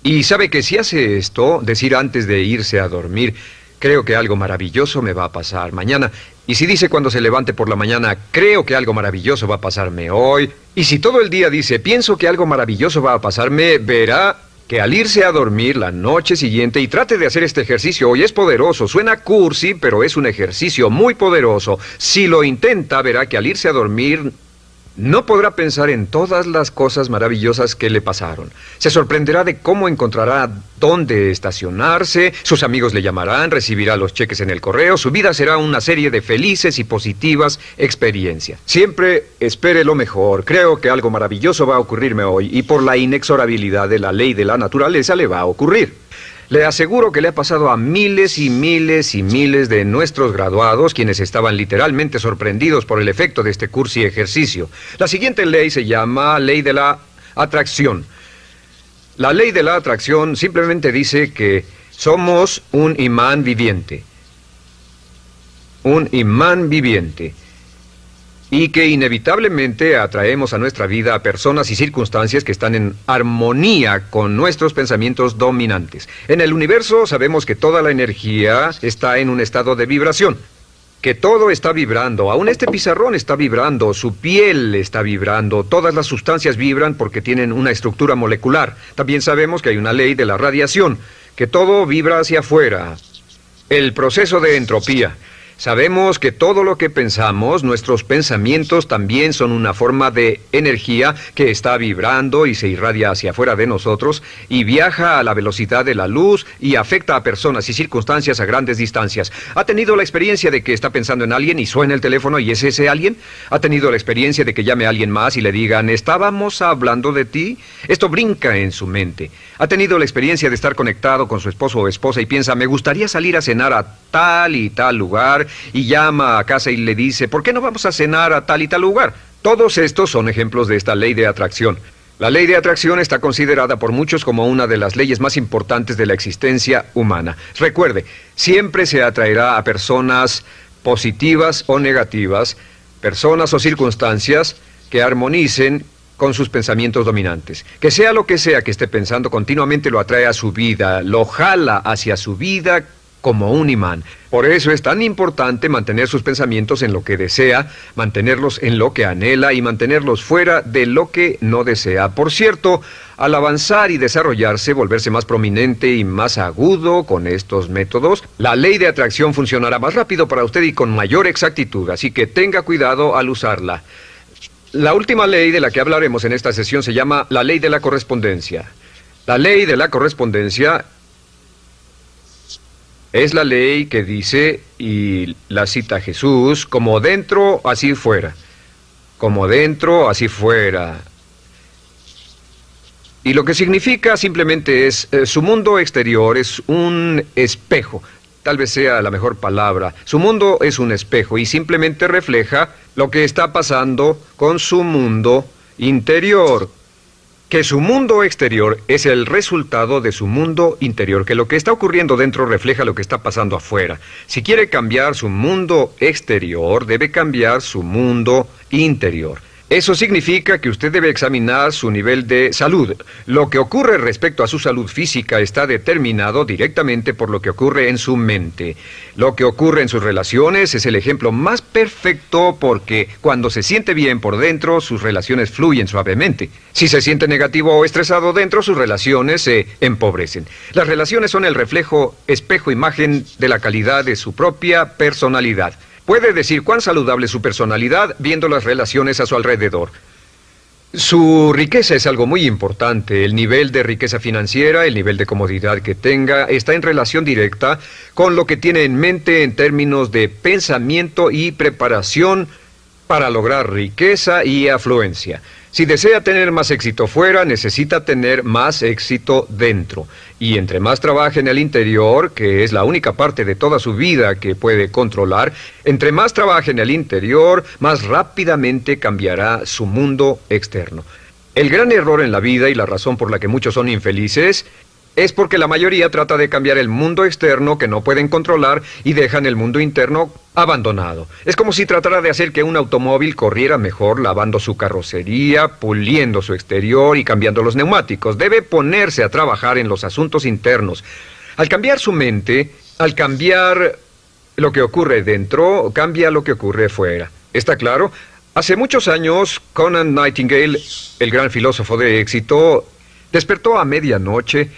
Y sabe que si hace esto, decir antes de irse a dormir: creo que algo maravilloso me va a pasar mañana. Y si dice cuando se levante por la mañana: creo que algo maravilloso va a pasarme hoy. Y si todo el día dice: pienso que algo maravilloso va a pasarme, verá que al irse a dormir la noche siguiente, y trate de hacer este ejercicio hoy, es poderoso. Suena cursi, pero es un ejercicio muy poderoso. Si lo intenta, verá que al irse a dormir no podrá pensar en todas las cosas maravillosas que le pasaron. Se sorprenderá de cómo encontrará dónde estacionarse, sus amigos le llamarán, recibirá los cheques en el correo, su vida será una serie de felices y positivas experiencias. Siempre espere lo mejor. Creo que algo maravilloso va a ocurrirme hoy, y por la inexorabilidad de la ley de la naturaleza le va a ocurrir. Le aseguro que le ha pasado a miles y miles y miles de nuestros graduados, quienes estaban literalmente sorprendidos por el efecto de este cursi ejercicio. La siguiente ley se llama ley de la atracción. La ley de la atracción simplemente dice que somos un imán viviente. Un imán viviente. Y que inevitablemente atraemos a nuestra vida a personas y circunstancias que están en armonía con nuestros pensamientos dominantes. En el universo sabemos que toda la energía está en un estado de vibración, que todo está vibrando. Aún este pizarrón está vibrando, su piel está vibrando, todas las sustancias vibran porque tienen una estructura molecular. También sabemos que hay una ley de la radiación, que todo vibra hacia afuera. El proceso de entropía. Sabemos que todo lo que pensamos, nuestros pensamientos también son una forma de energía que está vibrando y se irradia hacia afuera de nosotros y viaja a la velocidad de la luz y afecta a personas y circunstancias a grandes distancias. ¿Ha tenido la experiencia de que está pensando en alguien y suena el teléfono y es ese alguien? ¿Ha tenido la experiencia de que llame a alguien más y le digan, ¿estábamos hablando de ti? Esto brinca en su mente. ¿Ha tenido la experiencia de estar conectado con su esposo o esposa y piensa, me gustaría salir a cenar a tal y tal lugar, y llama a casa y le dice, ¿por qué no vamos a cenar a tal y tal lugar? Todos estos son ejemplos de esta ley de atracción. La ley de atracción está considerada por muchos como una de las leyes más importantes de la existencia humana. Recuerde, siempre se atraerá a personas positivas o negativas, personas o circunstancias que armonicen con sus pensamientos dominantes. Que sea lo que sea que esté pensando, continuamente lo atrae a su vida, lo jala hacia su vida como un imán. Por eso es tan importante mantener sus pensamientos en lo que desea, mantenerlos en lo que anhela y mantenerlos fuera de lo que no desea. Por cierto, al avanzar y desarrollarse, volverse más prominente y más agudo con estos métodos, la ley de atracción funcionará más rápido para usted y con mayor exactitud, así que tenga cuidado al usarla. La última ley de la que hablaremos en esta sesión se llama la ley de la correspondencia. La ley de la correspondencia es la ley que dice, y la cita Jesús, como dentro, así fuera. Como dentro, así fuera. Y lo que significa simplemente es, su mundo exterior es un espejo. Tal vez sea la mejor palabra. Su mundo es un espejo y simplemente refleja lo que está pasando con su mundo interior. Que su mundo exterior es el resultado de su mundo interior, que lo que está ocurriendo dentro refleja lo que está pasando afuera. Si quiere cambiar su mundo exterior, debe cambiar su mundo interior. Eso significa que usted debe examinar su nivel de salud. Lo que ocurre respecto a su salud física está determinado directamente por lo que ocurre en su mente. Lo que ocurre en sus relaciones es el ejemplo más perfecto porque cuando se siente bien por dentro, sus relaciones fluyen suavemente. Si se siente negativo o estresado dentro, sus relaciones se empobrecen. Las relaciones son el reflejo, espejo, imagen de la calidad de su propia personalidad. Puede decir cuán saludable es su personalidad viendo las relaciones a su alrededor. Su riqueza es algo muy importante. El nivel de riqueza financiera, el nivel de comodidad que tenga, está en relación directa con lo que tiene en mente en términos de pensamiento y preparación para lograr riqueza y afluencia. Si desea tener más éxito fuera, necesita tener más éxito dentro. Y entre más trabaje en el interior, que es la única parte de toda su vida que puede controlar, entre más trabaje en el interior, más rápidamente cambiará su mundo externo. El gran error en la vida y la razón por la que muchos son infelices es porque la mayoría trata de cambiar el mundo externo que no pueden controlar y dejan el mundo interno abandonado. Es como si tratara de hacer que un automóvil corriera mejor lavando su carrocería, puliendo su exterior y cambiando los neumáticos. Debe ponerse a trabajar en los asuntos internos. Al cambiar su mente, al cambiar lo que ocurre dentro, cambia lo que ocurre fuera. ¿Está claro? Hace muchos años, Conant Nightingale, el gran filósofo de éxito, despertó a medianoche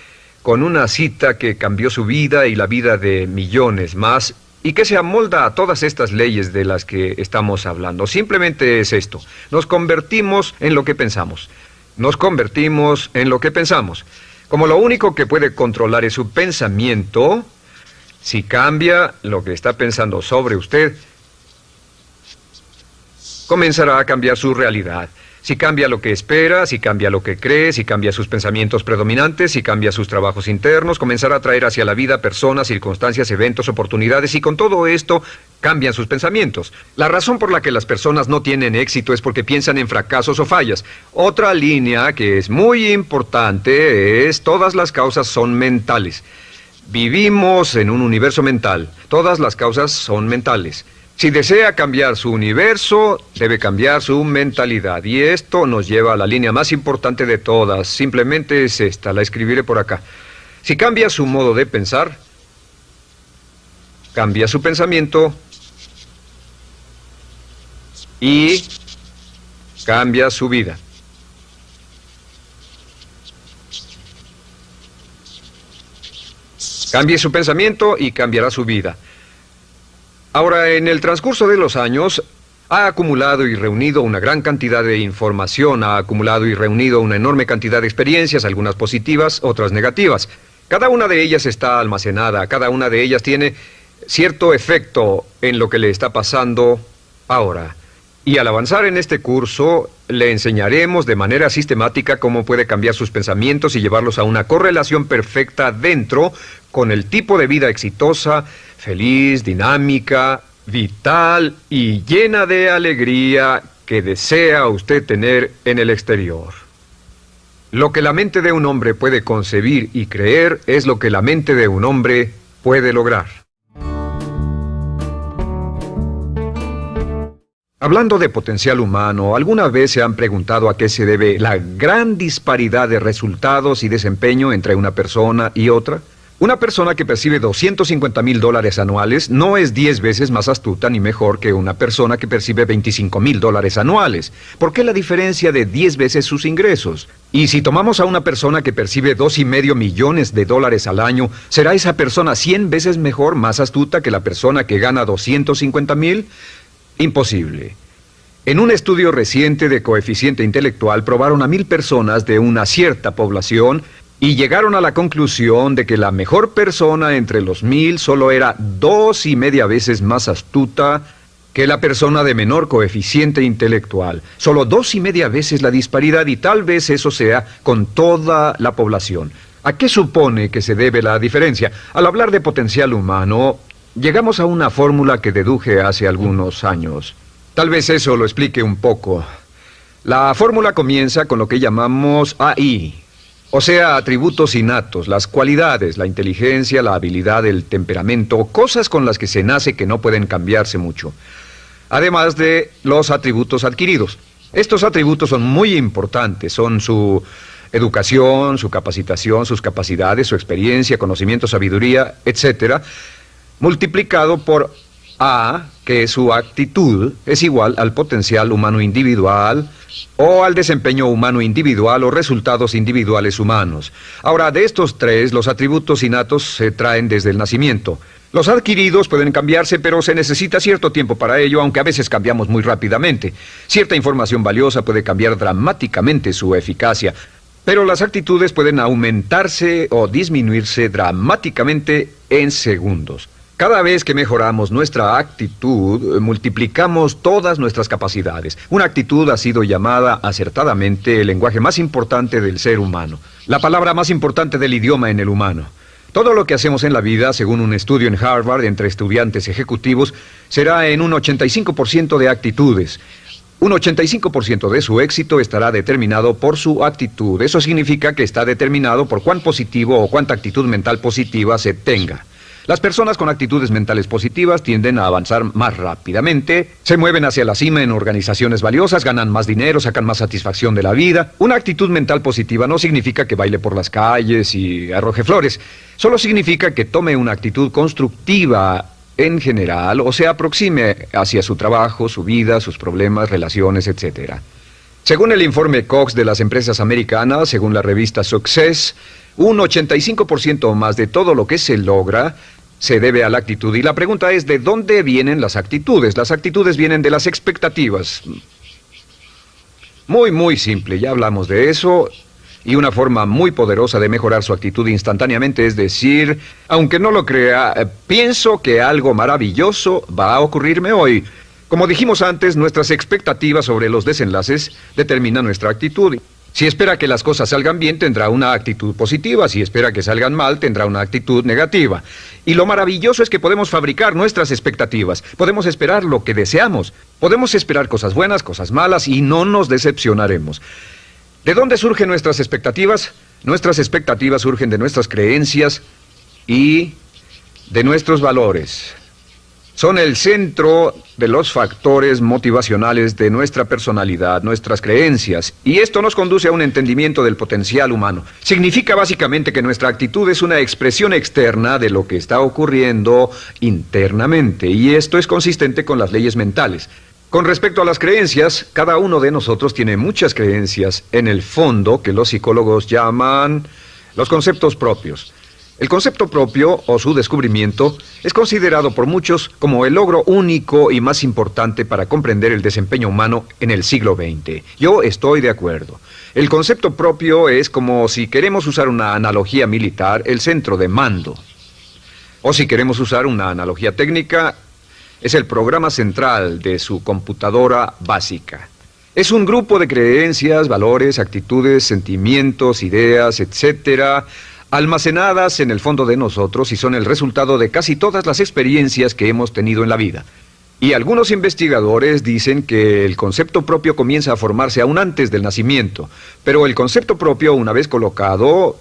con una cita que cambió su vida y la vida de millones más, y que se amolda a todas estas leyes de las que estamos hablando. Simplemente es esto: nos convertimos en lo que pensamos. Nos convertimos en lo que pensamos. Como lo único que puede controlar es su pensamiento, si cambia lo que está pensando sobre usted, comenzará a cambiar su realidad. Si cambia lo que espera, si cambia lo que cree, si cambia sus pensamientos predominantes, si cambia sus trabajos internos, comenzará a traer hacia la vida personas, circunstancias, eventos, oportunidades, y con todo esto cambian sus pensamientos. La razón por la que las personas no tienen éxito es porque piensan en fracasos o fallas. Otra línea que es muy importante es: todas las causas son mentales. Vivimos en un universo mental. Todas las causas son mentales. Si desea cambiar su universo, debe cambiar su mentalidad. Y esto nos lleva a la línea más importante de todas. Simplemente es esta, la escribiré por acá. Si cambia su modo de pensar, cambia su pensamiento y cambia su vida. Cambie su pensamiento y cambiará su vida. Ahora, en el transcurso de los años, ha acumulado y reunido una gran cantidad de información, ha acumulado y reunido una enorme cantidad de experiencias, algunas positivas, otras negativas. Cada una de ellas está almacenada, cada una de ellas tiene cierto efecto en lo que le está pasando ahora. Y al avanzar en este curso, le enseñaremos de manera sistemática cómo puede cambiar sus pensamientos y llevarlos a una correlación perfecta dentro con el tipo de vida exitosa, feliz, dinámica, vital y llena de alegría que desea usted tener en el exterior. Lo que la mente de un hombre puede concebir y creer es lo que la mente de un hombre puede lograr. Hablando de potencial humano, ¿alguna vez se han preguntado a qué se debe la gran disparidad de resultados y desempeño entre una persona y otra? Una persona que percibe $250,000 anuales no es 10 veces más astuta ni mejor que una persona que percibe $25,000 anuales. ¿Por qué la diferencia de 10 veces sus ingresos? Y si tomamos a una persona que percibe $2,5 millones al año, ¿será esa persona 100 veces mejor, más astuta que la persona que gana $250,000? Imposible. En un estudio reciente de coeficiente intelectual probaron a 1,000 personas de una cierta población y llegaron a la conclusión de que la mejor persona entre los 1,000 solo era 2,5 veces más astuta que la persona de menor coeficiente intelectual. Solo 2,5 veces la disparidad, y tal vez eso sea con toda la población. ¿A qué supone que se debe la diferencia? Al hablar de potencial humano, llegamos a una fórmula que deduje hace algunos años. Tal vez eso lo explique un poco. La fórmula comienza con lo que llamamos AI. O sea, atributos innatos, las cualidades, la inteligencia, la habilidad, el temperamento, cosas con las que se nace que no pueden cambiarse mucho. Además de los atributos adquiridos. Estos atributos son muy importantes, son su educación, su capacitación, sus capacidades, su experiencia, conocimiento, sabiduría, etc., multiplicado por A, que es su actitud, es igual al potencial humano individual, o al desempeño humano individual o resultados individuales humanos. Ahora, de estos tres, los atributos innatos se traen desde el nacimiento. Los adquiridos pueden cambiarse, pero se necesita cierto tiempo para ello, aunque a veces cambiamos muy rápidamente. Cierta información valiosa puede cambiar dramáticamente su eficacia, pero las actitudes pueden aumentarse o disminuirse dramáticamente en segundos. Cada vez que mejoramos nuestra actitud, multiplicamos todas nuestras capacidades. Una actitud ha sido llamada acertadamente el lenguaje más importante del ser humano, la palabra más importante del idioma en el humano. Todo lo que hacemos en la vida, según un estudio en Harvard entre estudiantes ejecutivos, será en un 85% de actitudes. Un 85% de su éxito estará determinado por su actitud. Eso significa que está determinado por cuán positivo o cuánta actitud mental positiva se tenga. Las personas con actitudes mentales positivas tienden a avanzar más rápidamente, se mueven hacia la cima en organizaciones valiosas, ganan más dinero, sacan más satisfacción de la vida. Una actitud mental positiva no significa que baile por las calles y arroje flores. Solo significa que tome una actitud constructiva en general o se aproxime hacia su trabajo, su vida, sus problemas, relaciones, etc. Según el informe Cox de las empresas americanas, según la revista Success, un 85% o más de todo lo que se logra se debe a la actitud. Y la pregunta es, ¿de dónde vienen las actitudes? Las actitudes vienen de las expectativas. Muy simple, ya hablamos de eso. Y una forma muy poderosa de mejorar su actitud instantáneamente es decir, aunque no lo crea, pienso que algo maravilloso va a ocurrirme hoy. Como dijimos antes, nuestras expectativas sobre los desenlaces determinan nuestra actitud. Si espera que las cosas salgan bien, tendrá una actitud positiva. Si espera que salgan mal, tendrá una actitud negativa. Y lo maravilloso es que podemos fabricar nuestras expectativas. Podemos esperar lo que deseamos. Podemos esperar cosas buenas, cosas malas, y no nos decepcionaremos. ¿De dónde surgen nuestras expectativas? Nuestras expectativas surgen de nuestras creencias y de nuestros valores. Son el centro de los factores motivacionales de nuestra personalidad, nuestras creencias, y esto nos conduce a un entendimiento del potencial humano. Significa básicamente que nuestra actitud es una expresión externa de lo que está ocurriendo internamente, y esto es consistente con las leyes mentales. Con respecto a las creencias, cada uno de nosotros tiene muchas creencias en el fondo que los psicólogos llaman los conceptos propios. El concepto propio, o su descubrimiento, es considerado por muchos como el logro único y más importante para comprender el desempeño humano en el siglo XX. Yo estoy de acuerdo. El concepto propio es como, si queremos usar una analogía militar, el centro de mando. O si queremos usar una analogía técnica, es el programa central de su computadora básica. Es un grupo de creencias, valores, actitudes, sentimientos, ideas, etcétera, almacenadas en el fondo de nosotros y son el resultado de casi todas las experiencias que hemos tenido en la vida. Y algunos investigadores dicen que el concepto propio comienza a formarse aún antes del nacimiento, pero el concepto propio, una vez colocado,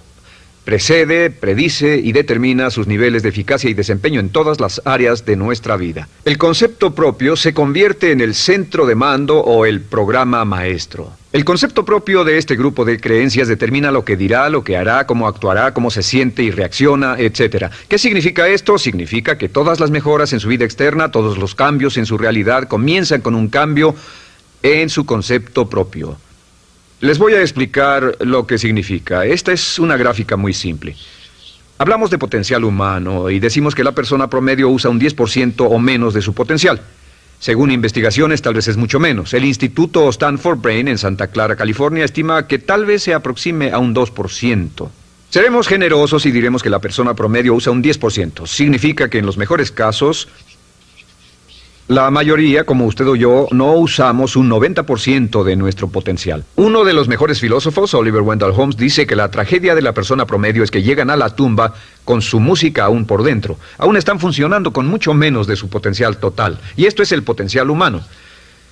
precede, predice y determina sus niveles de eficacia y desempeño en todas las áreas de nuestra vida. El concepto propio se convierte en el centro de mando o el programa maestro. El concepto propio de este grupo de creencias determina lo que dirá, lo que hará, cómo actuará, cómo se siente y reacciona, etc. ¿Qué significa esto? Significa que todas las mejoras en su vida externa, todos los cambios en su realidad comienzan con un cambio en su concepto propio. Les voy a explicar lo que significa. Esta es una gráfica muy simple. Hablamos de potencial humano y decimos que la persona promedio usa un 10% o menos de su potencial. Según investigaciones, tal vez es mucho menos. El Instituto Stanford Brain en Santa Clara, California, estima que tal vez se aproxime a un 2%. Seremos generosos y diremos que la persona promedio usa un 10%. Significa que en los mejores casos, la mayoría, como usted o yo, no usamos un 90% de nuestro potencial. Uno de los mejores filósofos, Oliver Wendell Holmes, dice que la tragedia de la persona promedio es que llegan a la tumba con su música aún por dentro. Aún están funcionando con mucho menos de su potencial total. Y esto es el potencial humano.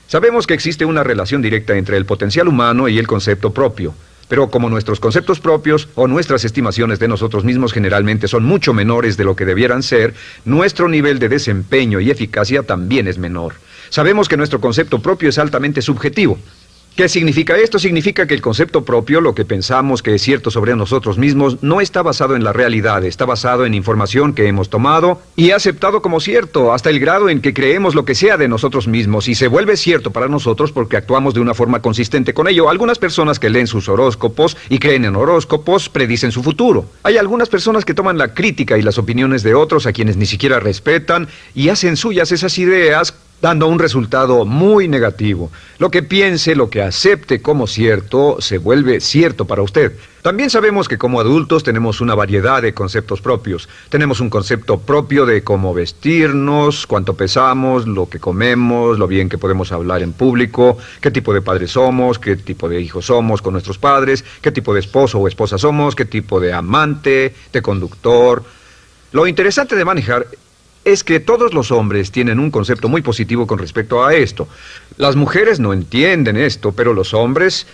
Sabemos que existe una relación directa entre el potencial humano y el concepto propio. Pero como nuestros conceptos propios o nuestras estimaciones de nosotros mismos generalmente son mucho menores de lo que debieran ser, nuestro nivel de desempeño y eficacia también es menor. Sabemos que nuestro concepto propio es altamente subjetivo. ¿Qué significa esto? Significa que el concepto propio, lo que pensamos que es cierto sobre nosotros mismos, no está basado en la realidad, está basado en información que hemos tomado y aceptado como cierto, hasta el grado en que creemos lo que sea de nosotros mismos y se vuelve cierto para nosotros porque actuamos de una forma consistente con ello. Algunas personas que leen sus horóscopos y creen en horóscopos predicen su futuro. Hay algunas personas que toman la crítica y las opiniones de otros a quienes ni siquiera respetan y hacen suyas esas ideas, dando un resultado muy negativo. Lo que piense, lo que acepte como cierto, se vuelve cierto para usted. También sabemos que como adultos tenemos una variedad de conceptos propios. Tenemos un concepto propio de cómo vestirnos, cuánto pesamos, lo que comemos, lo bien que podemos hablar en público, qué tipo de padres somos, qué tipo de hijos somos con nuestros padres, qué tipo de esposo o esposa somos, qué tipo de amante, de conductor. Lo interesante de manejar es que todos los hombres tienen un concepto muy positivo con respecto a esto. Las mujeres no entienden esto, pero los hombres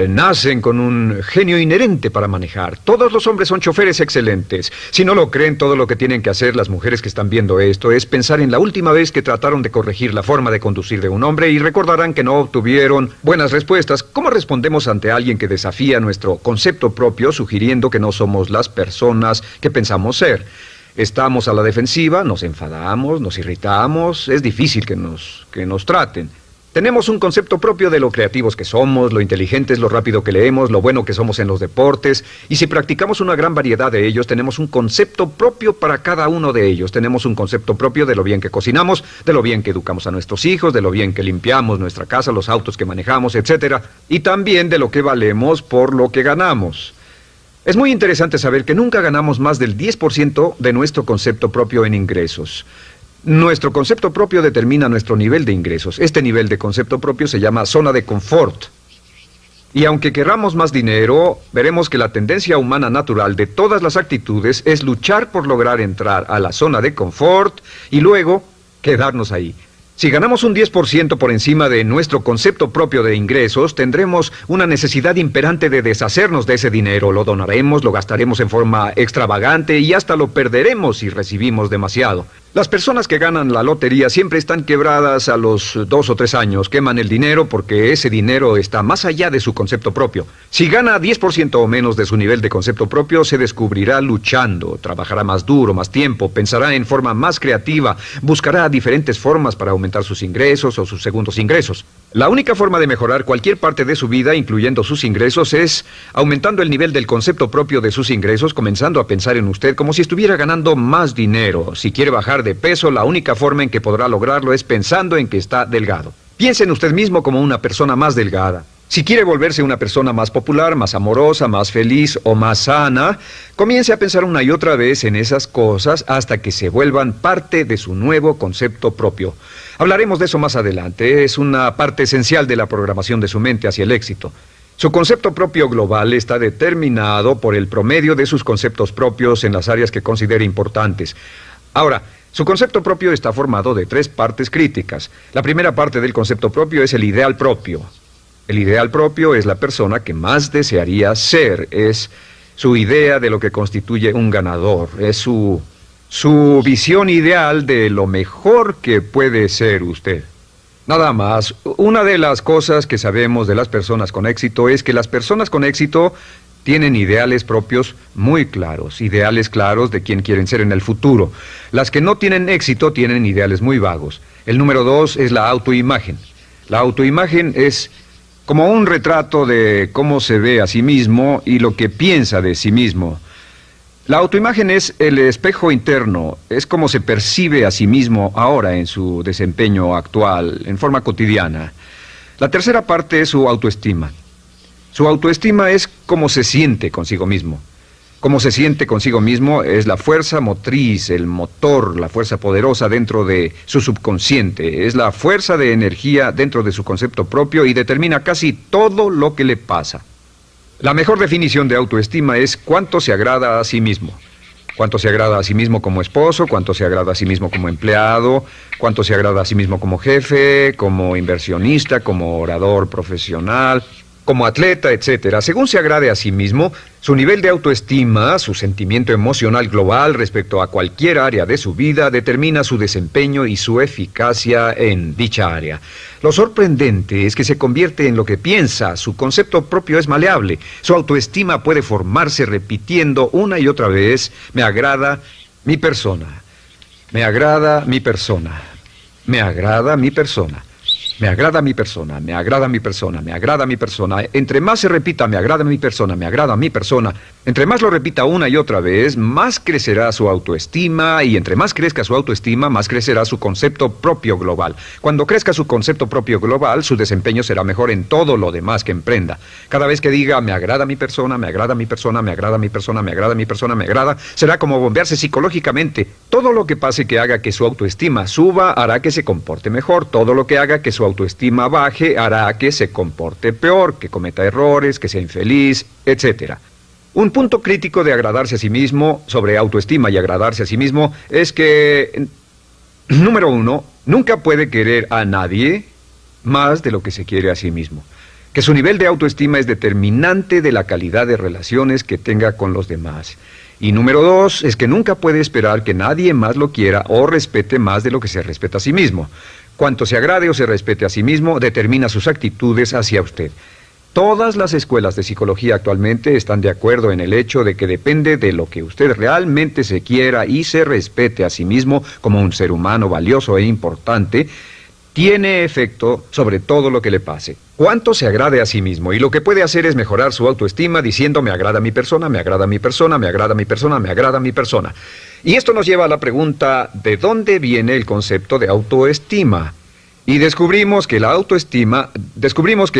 nacen con un genio inherente para manejar. Todos los hombres son choferes excelentes. Si no lo creen, todo lo que tienen que hacer las mujeres que están viendo esto es pensar en la última vez que trataron de corregir la forma de conducir de un hombre y recordarán que no obtuvieron buenas respuestas. ¿Cómo respondemos ante alguien que desafía nuestro concepto propio, sugiriendo que no somos las personas que pensamos ser? Estamos a la defensiva, nos enfadamos, nos irritamos, es difícil que nos traten. Tenemos un concepto propio de lo creativos que somos, lo inteligentes, lo rápido que leemos, lo bueno que somos en los deportes, y si practicamos una gran variedad de ellos, tenemos un concepto propio para cada uno de ellos. Tenemos un concepto propio de lo bien que cocinamos, de lo bien que educamos a nuestros hijos, de lo bien que limpiamos nuestra casa, los autos que manejamos, etc. Y también de lo que valemos por lo que ganamos. Es muy interesante saber que nunca ganamos más del 10% de nuestro concepto propio en ingresos. Nuestro concepto propio determina nuestro nivel de ingresos. Este nivel de concepto propio se llama zona de confort. Y aunque querramos más dinero, veremos que la tendencia humana natural de todas las actitudes es luchar por lograr entrar a la zona de confort y luego quedarnos ahí. Si ganamos un 10% por encima de nuestro concepto propio de ingresos, tendremos una necesidad imperante de deshacernos de ese dinero. Lo donaremos, lo gastaremos en forma extravagante y hasta lo perderemos si recibimos demasiado. Las personas que ganan la lotería siempre están quebradas a los 2 o 3 años. Queman el dinero porque ese dinero está más allá de su concepto propio. Si gana 10% o menos de su nivel de concepto propio, se descubrirá luchando, trabajará más duro, más tiempo, pensará en forma más creativa, buscará diferentes formas para aumentar sus ingresos o sus segundos ingresos. La única forma de mejorar cualquier parte de su vida, incluyendo sus ingresos, es aumentando el nivel del concepto propio de sus ingresos, comenzando a pensar en usted como si estuviera ganando más dinero. Si quiere bajar de peso, la única forma en que podrá lograrlo es pensando en que está delgado. Piense en usted mismo como una persona más delgada. Si quiere volverse una persona más popular, más amorosa, más feliz o más sana, comience a pensar una y otra vez en esas cosas hasta que se vuelvan parte de su nuevo concepto propio. Hablaremos de eso más adelante. Es una parte esencial de la programación de su mente hacia el éxito. Su concepto propio global está determinado por el promedio de sus conceptos propios en las áreas que considere importantes. Ahora, su concepto propio está formado de 3 partes críticas. La primera parte del concepto propio es el ideal propio. El ideal propio es la persona que más desearía ser, es su idea de lo que constituye un ganador, es su visión ideal de lo mejor que puede ser usted. Nada más, una de las cosas que sabemos de las personas con éxito es que las personas con éxito tienen ideales propios muy claros, ideales claros de quién quieren ser en el futuro. Las que no tienen éxito tienen ideales muy vagos. El número 2 es la autoimagen. La autoimagen es como un retrato de cómo se ve a sí mismo y lo que piensa de sí mismo. La autoimagen es el espejo interno, es como se percibe a sí mismo ahora en su desempeño actual, en forma cotidiana. La tercera parte es su autoestima. Su autoestima es cómo se siente consigo mismo. Cómo se siente consigo mismo es la fuerza motriz, el motor, la fuerza poderosa dentro de su subconsciente. Es la fuerza de energía dentro de su concepto propio y determina casi todo lo que le pasa. La mejor definición de autoestima es cuánto se agrada a sí mismo. Cuánto se agrada a sí mismo como esposo, cuánto se agrada a sí mismo como empleado, cuánto se agrada a sí mismo como jefe, como inversionista, como orador profesional, como atleta, etcétera. Según se agrade a sí mismo, su nivel de autoestima, su sentimiento emocional global respecto a cualquier área de su vida, determina su desempeño y su eficacia en dicha área. Lo sorprendente es que se convierte en lo que piensa. Su concepto propio es maleable. Su autoestima puede formarse repitiendo una y otra vez: me agrada mi persona, me agrada mi persona, me agrada mi persona. Me agrada mi persona, me agrada mi persona, me agrada mi persona. Entre más se repita, me agrada mi persona, me agrada mi persona, entre más lo repita una y otra vez, más crecerá su autoestima, y entre más crezca su autoestima, más crecerá su concepto propio global. Cuando crezca su concepto propio global, su desempeño será mejor en todo lo demás que emprenda. Cada vez que diga, me agrada mi persona, me agrada mi persona, me agrada mi persona, me agrada mi persona, me agrada, será como bombearse psicológicamente. Todo lo que pase que haga que su autoestima suba, hará que se comporte mejor. Todo lo que haga que su autoestima baje, hará que se comporte peor, que cometa errores, que sea infeliz, etc. Un punto crítico de agradarse a sí mismo, sobre autoestima y agradarse a sí mismo, es que, número 1, nunca puede querer a nadie más de lo que se quiere a sí mismo. Que su nivel de autoestima es determinante de la calidad de relaciones que tenga con los demás. Y número 2, es que nunca puede esperar que nadie más lo quiera o respete más de lo que se respeta a sí mismo. Cuanto se agrade o se respete a sí mismo, determina sus actitudes hacia usted. Todas las escuelas de psicología actualmente están de acuerdo en el hecho de que depende de lo que usted realmente se quiera y se respete a sí mismo como un ser humano valioso e importante, tiene efecto sobre todo lo que le pase. Cuánto se agrade a sí mismo, y lo que puede hacer es mejorar su autoestima diciendo: me agrada mi persona, me agrada mi persona, me agrada mi persona, me agrada mi persona. Y esto nos lleva a la pregunta: ¿de dónde viene el concepto de autoestima? Y descubrimos que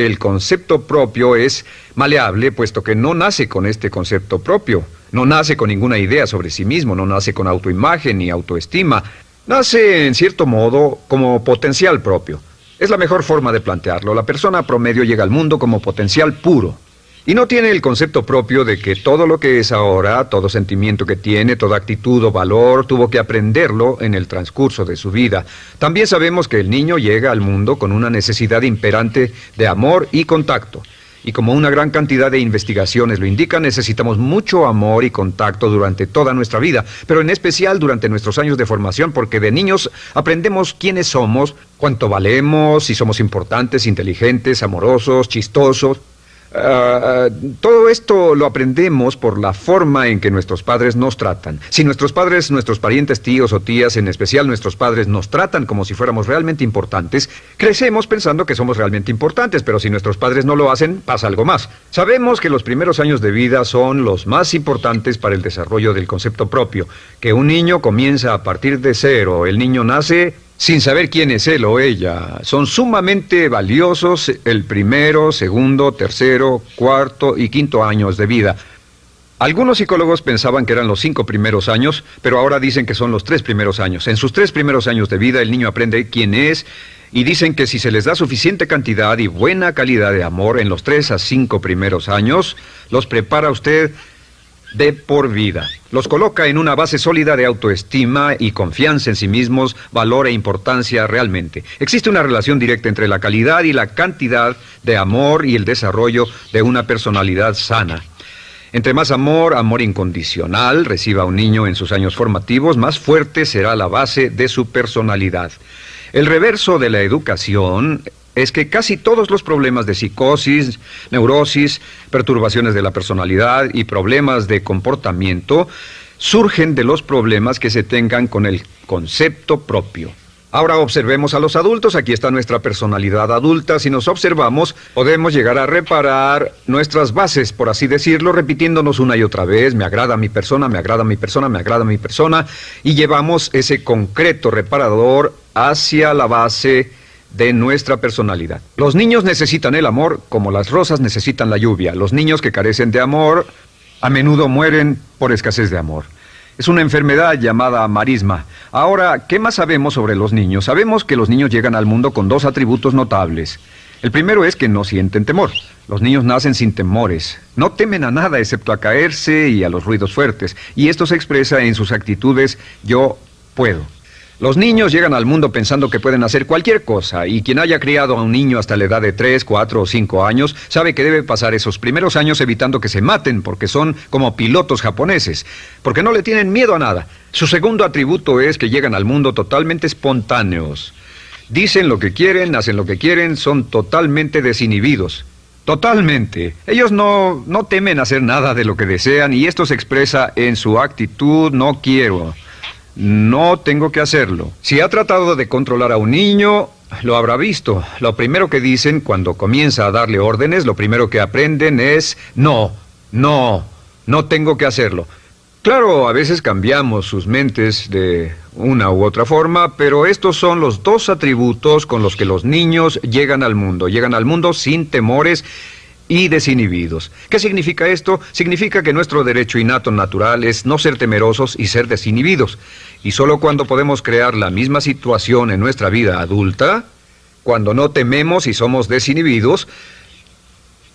el concepto propio es maleable, puesto que no nace con este concepto propio, no nace con ninguna idea sobre sí mismo, no nace con autoimagen ni autoestima. Nace, en cierto modo, como potencial propio. Es la mejor forma de plantearlo. La persona promedio llega al mundo como potencial puro. Y no tiene el concepto propio de que todo lo que es ahora, todo sentimiento que tiene, toda actitud o valor, tuvo que aprenderlo en el transcurso de su vida. También sabemos que el niño llega al mundo con una necesidad imperante de amor y contacto. Y como una gran cantidad de investigaciones lo indican, necesitamos mucho amor y contacto durante toda nuestra vida, pero en especial durante nuestros años de formación, porque de niños aprendemos quiénes somos, cuánto valemos, si somos importantes, inteligentes, amorosos, chistosos. Todo esto lo aprendemos por la forma en que nuestros padres nos tratan. Si nuestros padres, nuestros parientes, tíos o tías, en especial nuestros padres, nos tratan como si fuéramos realmente importantes, crecemos pensando que somos realmente importantes, pero si nuestros padres no lo hacen, pasa algo más. Sabemos que los primeros años de vida son los más importantes para el desarrollo del concepto propio, que un niño comienza a partir de cero. El niño nace sin saber quién es él o ella. Son sumamente valiosos el primero, segundo, tercero, cuarto y quinto años de vida. Algunos psicólogos pensaban que eran los 5 primeros años, pero ahora dicen que son los 3 primeros años. En sus 3 primeros años de vida el niño aprende quién es y dicen que si se les da suficiente cantidad y buena calidad de amor en los 3 a 5 primeros años, los prepara usted de por vida. Los coloca en una base sólida de autoestima y confianza en sí mismos, valor e importancia realmente. Existe una relación directa entre la calidad y la cantidad de amor y el desarrollo de una personalidad sana. Entre más amor, amor incondicional, reciba un niño en sus años formativos, más fuerte será la base de su personalidad. El reverso de la educación es que casi todos los problemas de psicosis, neurosis, perturbaciones de la personalidad y problemas de comportamiento surgen de los problemas que se tengan con el concepto propio. Ahora observemos a los adultos. Aquí está nuestra personalidad adulta. Si nos observamos, podemos llegar a reparar nuestras bases, por así decirlo, repitiéndonos una y otra vez: me agrada mi persona, me agrada mi persona, me agrada mi persona, y llevamos ese concreto reparador hacia la base de nuestra personalidad. Los niños necesitan el amor como las rosas necesitan la lluvia. Los niños que carecen de amor a menudo mueren por escasez de amor. Es una enfermedad llamada marisma. Ahora, ¿qué más sabemos sobre los niños? Sabemos que los niños llegan al mundo con 2 atributos notables. El primero es que no sienten temor. Los niños nacen sin temores. No temen a nada excepto a caerse y a los ruidos fuertes. Y esto se expresa en sus actitudes: yo puedo. Los niños llegan al mundo pensando que pueden hacer cualquier cosa, y quien haya criado a un niño hasta la edad de 3, 4 o 5 años sabe que debe pasar esos primeros años evitando que se maten, porque son como pilotos japoneses, porque no le tienen miedo a nada. Su segundo atributo es que llegan al mundo totalmente espontáneos. Dicen lo que quieren, hacen lo que quieren, son totalmente desinhibidos. Totalmente. Ellos no temen hacer nada de lo que desean, y esto se expresa en su actitud: no quiero. No tengo que hacerlo. Si ha tratado de controlar a un niño, lo habrá visto. Lo primero que dicen cuando comienza a darle órdenes, lo primero que aprenden es: no tengo que hacerlo. Claro, a veces cambiamos sus mentes de una u otra forma, pero estos son los 2 atributos con los que los niños llegan al mundo. Llegan al mundo sin temores y desinhibidos. ¿Qué significa esto? Significa que nuestro derecho innato natural es no ser temerosos y ser desinhibidos. Y solo cuando podemos crear la misma situación en nuestra vida adulta, cuando no tememos y somos desinhibidos,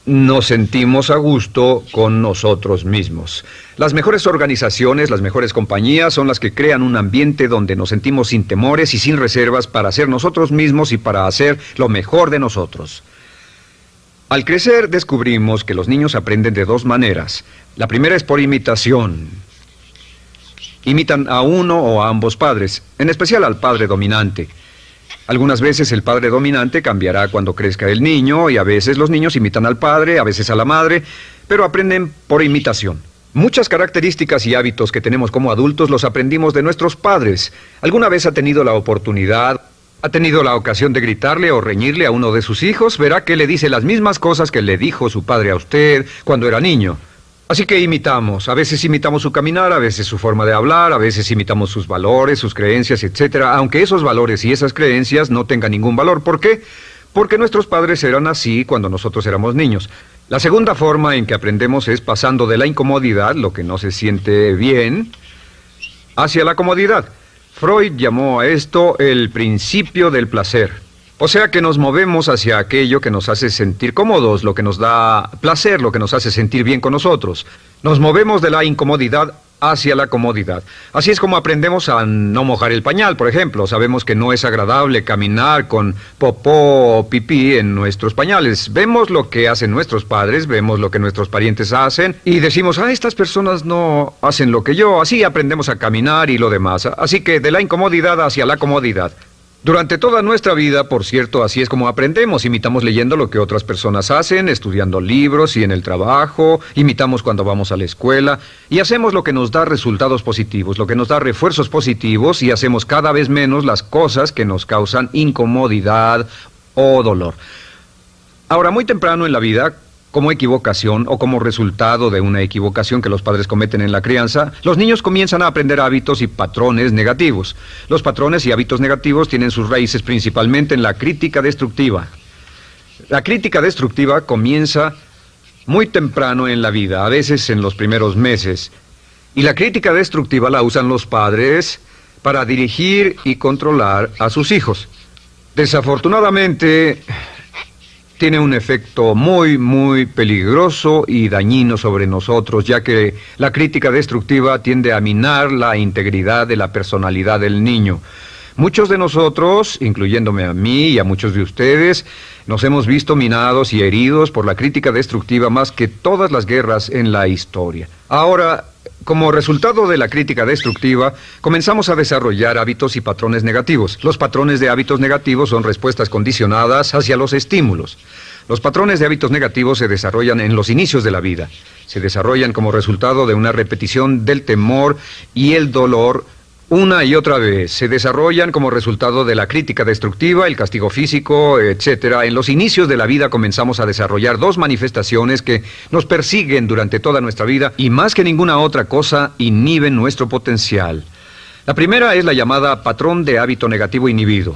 nos sentimos a gusto con nosotros mismos. Las mejores organizaciones, las mejores compañías son las que crean un ambiente donde nos sentimos sin temores y sin reservas para ser nosotros mismos y para hacer lo mejor de nosotros. Al crecer descubrimos que los niños aprenden de 2 maneras. La primera es por imitación. Imitan a uno o a ambos padres, en especial al padre dominante. Algunas veces el padre dominante cambiará cuando crezca el niño, y a veces los niños imitan al padre, a veces a la madre, pero aprenden por imitación. Muchas características y hábitos que tenemos como adultos los aprendimos de nuestros padres. ¿Alguna vez ha tenido la ocasión de gritarle o reñirle a uno de sus hijos? Verá que le dice las mismas cosas que le dijo su padre a usted cuando era niño. Así que imitamos. A veces imitamos su caminar, a veces su forma de hablar, a veces imitamos sus valores, sus creencias, etc. Aunque esos valores y esas creencias no tengan ningún valor. ¿Por qué? Porque nuestros padres eran así cuando nosotros éramos niños. La segunda forma en que aprendemos es pasando de la incomodidad, lo que no se siente bien, hacia la comodidad. Freud llamó a esto el principio del placer. O sea que nos movemos hacia aquello que nos hace sentir cómodos, lo que nos da placer, lo que nos hace sentir bien con nosotros. Nos movemos de la incomodidad hacia la comodidad. Así es como aprendemos a no mojar el pañal, por ejemplo. Sabemos que no es agradable caminar con popó o pipí en nuestros pañales. Vemos lo que hacen nuestros padres, vemos lo que nuestros parientes hacen y decimos, estas personas no hacen lo que yo. Así aprendemos a caminar y lo demás. Así que de la incomodidad hacia la comodidad. Durante toda nuestra vida, por cierto, así es como aprendemos. Imitamos leyendo lo que otras personas hacen, estudiando libros y en el trabajo, imitamos cuando vamos a la escuela y hacemos lo que nos da resultados positivos, lo que nos da refuerzos positivos y hacemos cada vez menos las cosas que nos causan incomodidad o dolor. Ahora, muy temprano en la vida, como equivocación o como resultado de una equivocación que los padres cometen en la crianza, los niños comienzan a aprender hábitos y patrones negativos. Los patrones y hábitos negativos tienen sus raíces principalmente en la crítica destructiva. La crítica destructiva comienza muy temprano en la vida, a veces en los primeros meses. Y la crítica destructiva la usan los padres para dirigir y controlar a sus hijos. Desafortunadamente, tiene un efecto muy peligroso y dañino sobre nosotros, ya que la crítica destructiva tiende a minar la integridad de la personalidad del niño. Muchos de nosotros, incluyéndome a mí y a muchos de ustedes, nos hemos visto minados y heridos por la crítica destructiva más que todas las guerras en la historia. Ahora, como resultado de la crítica destructiva, comenzamos a desarrollar hábitos y patrones negativos. Los patrones de hábitos negativos son respuestas condicionadas hacia los estímulos. Los patrones de hábitos negativos se desarrollan en los inicios de la vida. Se desarrollan como resultado de una repetición del temor y el dolor una y otra vez. Se desarrollan como resultado de la crítica destructiva, el castigo físico, etc. En los inicios de la vida comenzamos a desarrollar dos manifestaciones que nos persiguen durante toda nuestra vida y más que ninguna otra cosa inhiben nuestro potencial. La primera es la llamada patrón de hábito negativo inhibido.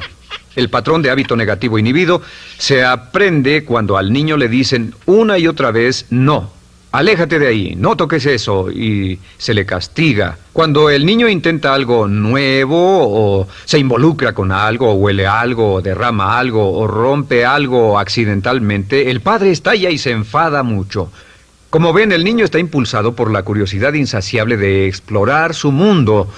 El patrón de hábito negativo inhibido se aprende cuando al niño le dicen una y otra vez no. Aléjate de ahí, no toques eso, y se le castiga. Cuando el niño intenta algo nuevo, o se involucra con algo, o huele algo, o derrama algo, o rompe algo accidentalmente, el padre estalla y se enfada mucho. Como ven, el niño está impulsado por la curiosidad insaciable de explorar su mundo.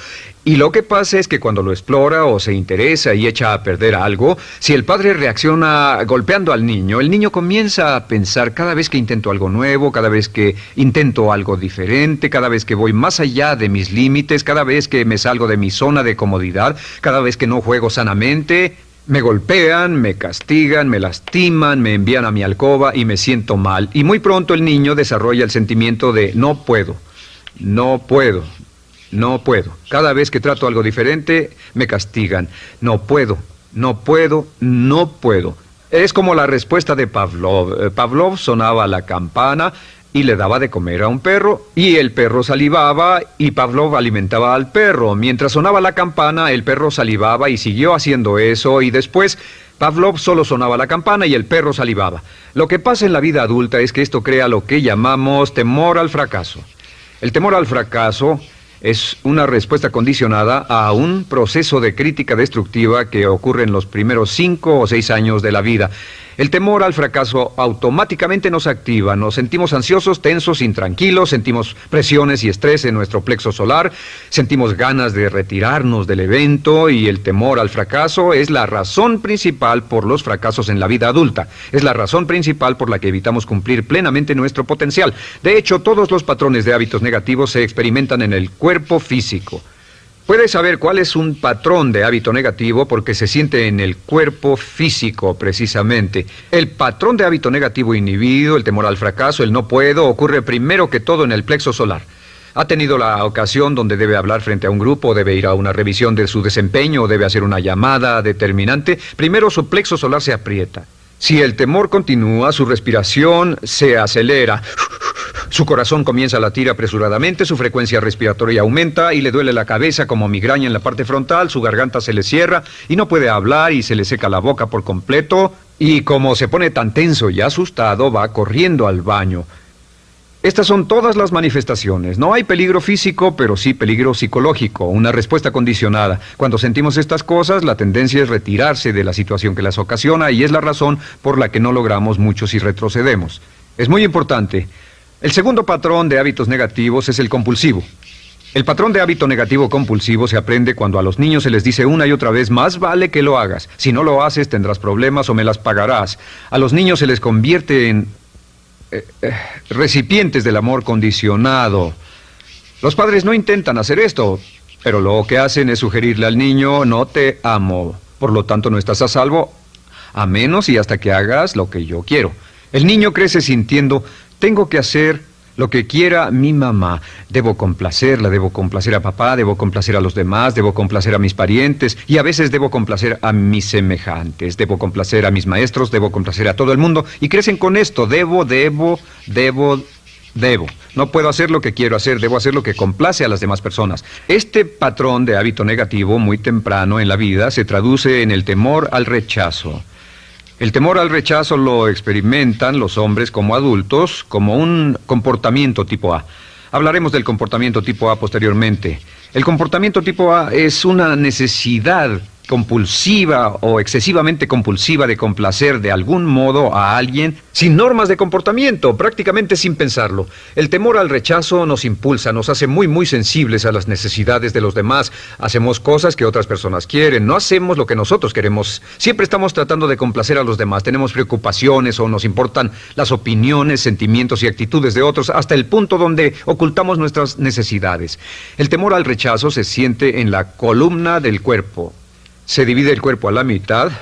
Y lo que pasa es que cuando lo explora o se interesa y echa a perder algo, si el padre reacciona golpeando al niño, el niño comienza a pensar cada vez que intento algo nuevo, cada vez que intento algo diferente, cada vez que voy más allá de mis límites, cada vez que me salgo de mi zona de comodidad, cada vez que no juego sanamente, me golpean, me castigan, me lastiman, me envían a mi alcoba y me siento mal. Y muy pronto el niño desarrolla el sentimiento de no puedo, no puedo. No puedo. Cada vez que trato algo diferente, me castigan. No puedo, no puedo, no puedo. Es como la respuesta de Pavlov. Pavlov sonaba la campana y le daba de comer a un perro, y el perro salivaba, y Pavlov alimentaba al perro. Mientras sonaba la campana, el perro salivaba y siguió haciendo eso, y después Pavlov solo sonaba la campana y el perro salivaba. Lo que pasa en la vida adulta es que esto crea lo que llamamos temor al fracaso. El temor al fracaso es una respuesta condicionada a un proceso de crítica destructiva que ocurre en los primeros 5 o 6 años de la vida. El temor al fracaso automáticamente nos activa, nos sentimos ansiosos, tensos, intranquilos, sentimos presiones y estrés en nuestro plexo solar, sentimos ganas de retirarnos del evento y el temor al fracaso es la razón principal por los fracasos en la vida adulta. Es la razón principal por la que evitamos cumplir plenamente nuestro potencial. De hecho, todos los patrones de hábitos negativos se experimentan en el cuerpo físico. Puedes saber cuál es un patrón de hábito negativo porque se siente en el cuerpo físico, precisamente. El patrón de hábito negativo inhibido, el temor al fracaso, el no puedo, ocurre primero que todo en el plexo solar. ¿Ha tenido la ocasión donde debe hablar frente a un grupo, debe ir a una revisión de su desempeño, debe hacer una llamada determinante? Primero su plexo solar se aprieta. Si el temor continúa, su respiración se acelera. Su corazón comienza a latir apresuradamente, su frecuencia respiratoria aumenta y le duele la cabeza como migraña en la parte frontal, su garganta se le cierra y no puede hablar y se le seca la boca por completo. Y como se pone tan tenso y asustado, va corriendo al baño. Estas son todas las manifestaciones. No hay peligro físico, pero sí peligro psicológico, una respuesta condicionada. Cuando sentimos estas cosas, la tendencia es retirarse de la situación que las ocasiona y es la razón por la que no logramos mucho si retrocedemos. Es muy importante. El segundo patrón de hábitos negativos es el compulsivo. El patrón de hábito negativo compulsivo se aprende cuando a los niños se les dice una y otra vez, más vale que lo hagas. Si no lo haces, tendrás problemas o me las pagarás. A los niños se les convierte en recipientes del amor condicionado. Los padres no intentan hacer esto, pero lo que hacen es sugerirle al niño, no te amo, por lo tanto no estás a salvo, a menos y hasta que hagas lo que yo quiero. El niño crece sintiendo, tengo que hacer lo que quiera mi mamá. Debo complacerla, debo complacer a papá, debo complacer a los demás, debo complacer a mis parientes y a veces debo complacer a mis semejantes, debo complacer a mis maestros, debo complacer a todo el mundo y crecen con esto, debo. No puedo hacer lo que quiero hacer, debo hacer lo que complace a las demás personas. Este patrón de hábito negativo muy temprano en la vida se traduce en el temor al rechazo. El temor al rechazo lo experimentan los hombres como adultos como un comportamiento tipo A. Hablaremos del comportamiento tipo A posteriormente. El comportamiento tipo A es una necesidad compulsiva o excesivamente compulsiva de complacer de algún modo a alguien sin normas de comportamiento, prácticamente sin pensarlo. El temor al rechazo nos impulsa, nos hace muy sensibles a las necesidades de los demás. Hacemos cosas que otras personas quieren, no hacemos lo que nosotros queremos. Siempre estamos tratando de complacer a los demás, tenemos preocupaciones o nos importan las opiniones, sentimientos y actitudes de otros hasta el punto donde ocultamos nuestras necesidades. El temor al rechazo se siente en la columna del cuerpo. Se divide el cuerpo a la mitad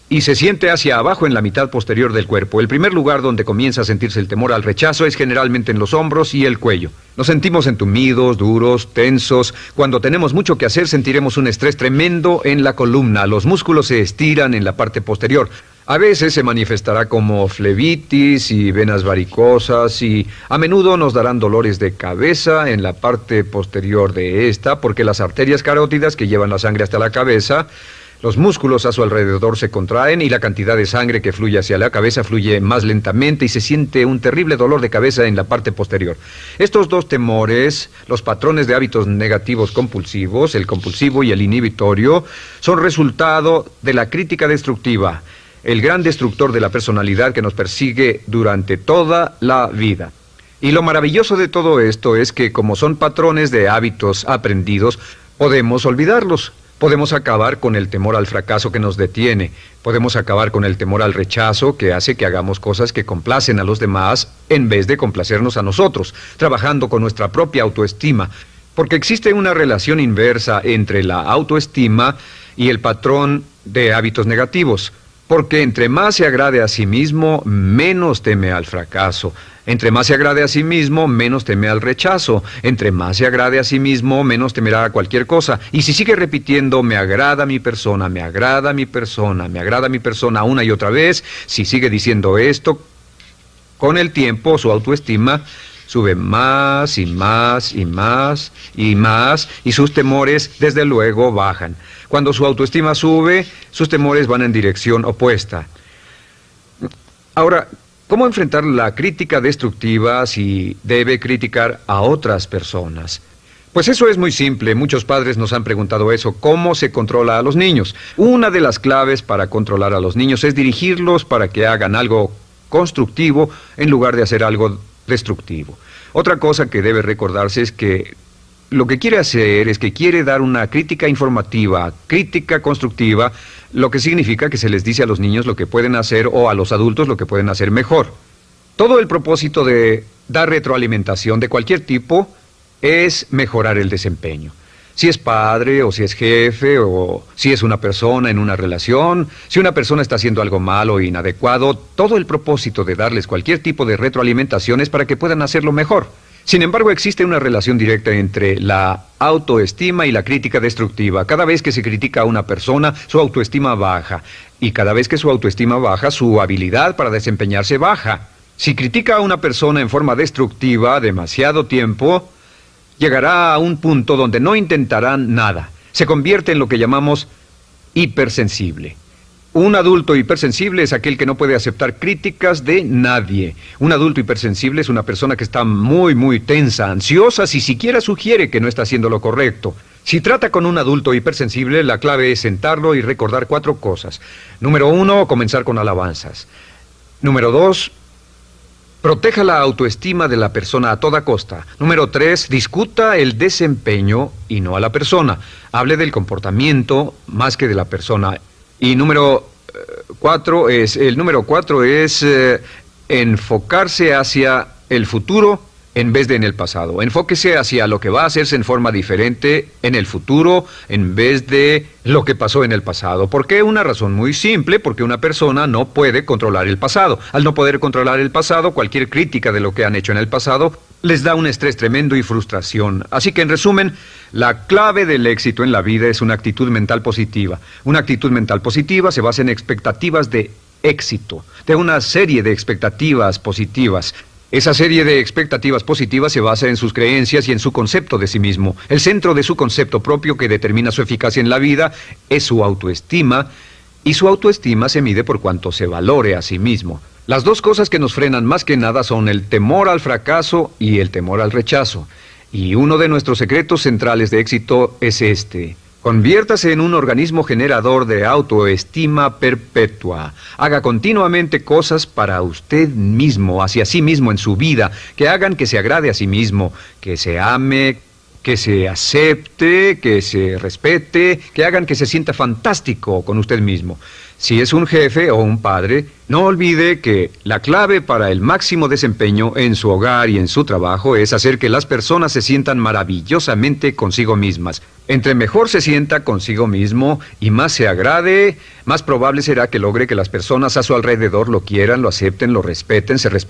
y se siente hacia abajo en la mitad posterior del cuerpo. El primer lugar donde comienza a sentirse el temor al rechazo es generalmente en los hombros y el cuello. Nos sentimos entumidos, duros, tensos. Cuando tenemos mucho que hacer sentiremos un estrés tremendo en la columna. Los músculos se estiran en la parte posterior. A veces se manifestará como flebitis y venas varicosas y a menudo nos darán dolores de cabeza en la parte posterior de esta porque las arterias carótidas que llevan la sangre hasta la cabeza, los músculos a su alrededor se contraen y la cantidad de sangre que fluye hacia la cabeza fluye más lentamente y se siente un terrible dolor de cabeza en la parte posterior. Estos dos temores, los patrones de hábitos negativos compulsivos, el compulsivo y el inhibitorio, son resultado de la crítica destructiva, el gran destructor de la personalidad que nos persigue durante toda la vida. Y lo maravilloso de todo esto es que como son patrones de hábitos aprendidos, podemos olvidarlos. Podemos acabar con el temor al fracaso que nos detiene. Podemos acabar con el temor al rechazo que hace que hagamos cosas que complacen a los demás en vez de complacernos a nosotros, trabajando con nuestra propia autoestima. Porque existe una relación inversa entre la autoestima y el patrón de hábitos negativos. Porque entre más se agrade a sí mismo, menos teme al fracaso. Entre más se agrade a sí mismo, menos teme al rechazo. Entre más se agrade a sí mismo, menos temerá a cualquier cosa. Y si sigue repitiendo, me agrada mi persona, me agrada mi persona, me agrada mi persona una y otra vez, si sigue diciendo esto, con el tiempo su autoestima sube más y más y más y más y sus temores desde luego bajan. Cuando su autoestima sube, sus temores van en dirección opuesta. Ahora, ¿cómo enfrentar la crítica destructiva si debe criticar a otras personas? Pues eso es muy simple. Muchos padres nos han preguntado eso. ¿Cómo se controla a los niños? Una de las claves para controlar a los niños es dirigirlos para que hagan algo constructivo en lugar de hacer algo destructivo. Otra cosa que debe recordarse es que lo que quiere hacer es que quiere dar una crítica informativa, crítica constructiva, lo que significa que se les dice a los niños lo que pueden hacer o a los adultos lo que pueden hacer mejor. Todo el propósito de dar retroalimentación de cualquier tipo es mejorar el desempeño. Si es padre o si es jefe o si es una persona en una relación, si una persona está haciendo algo malo o inadecuado, todo el propósito de darles cualquier tipo de retroalimentación es para que puedan hacerlo mejor. Sin embargo, existe una relación directa entre la autoestima y la crítica destructiva. Cada vez que se critica a una persona, su autoestima baja. Y cada vez que su autoestima baja, su habilidad para desempeñarse baja. Si critica a una persona en forma destructiva demasiado tiempo, llegará a un punto donde no intentarán nada. Se convierte en lo que llamamos hipersensible. Un adulto hipersensible es aquel que no puede aceptar críticas de nadie. Un adulto hipersensible es una persona que está muy tensa, ansiosa, si siquiera sugiere que no está haciendo lo correcto. Si trata con un adulto hipersensible, la clave es sentarlo y recordar 4 cosas. Número 1, comenzar con alabanzas. Número 2, Proteja la autoestima de la persona a toda costa. Número 3, discuta el desempeño y no a la persona. Hable del comportamiento más que de la persona. Y número 4 es enfocarse hacia el futuro en vez de en el pasado. Enfóquese hacia lo que va a hacerse en forma diferente en el futuro en vez de lo que pasó en el pasado. ¿Por qué? Una razón muy simple, porque una persona no puede controlar el pasado. Al no poder controlar el pasado, cualquier crítica de lo que han hecho en el pasado les da un estrés tremendo y frustración. Así que, en resumen, la clave del éxito en la vida es una actitud mental positiva. Una actitud mental positiva se basa en expectativas de éxito, de una serie de expectativas positivas. Esa serie de expectativas positivas se basa en sus creencias y en su concepto de sí mismo. El centro de su concepto propio que determina su eficacia en la vida es su autoestima, y su autoestima se mide por cuanto se valore a sí mismo. Las dos cosas que nos frenan más que nada son el temor al fracaso y el temor al rechazo. Y uno de nuestros secretos centrales de éxito es este: conviértase en un organismo generador de autoestima perpetua. Haga continuamente cosas para usted mismo, hacia sí mismo en su vida, que hagan que se agrade a sí mismo, que se ame, que se acepte, que se respete, que hagan que se sienta fantástico con usted mismo. Si es un jefe o un padre, no olvide que la clave para el máximo desempeño en su hogar y en su trabajo es hacer que las personas se sientan maravillosamente consigo mismas. Entre mejor se sienta consigo mismo y más se agrade, más probable será que logre que las personas a su alrededor lo quieran, lo acepten, lo respeten, se respeten.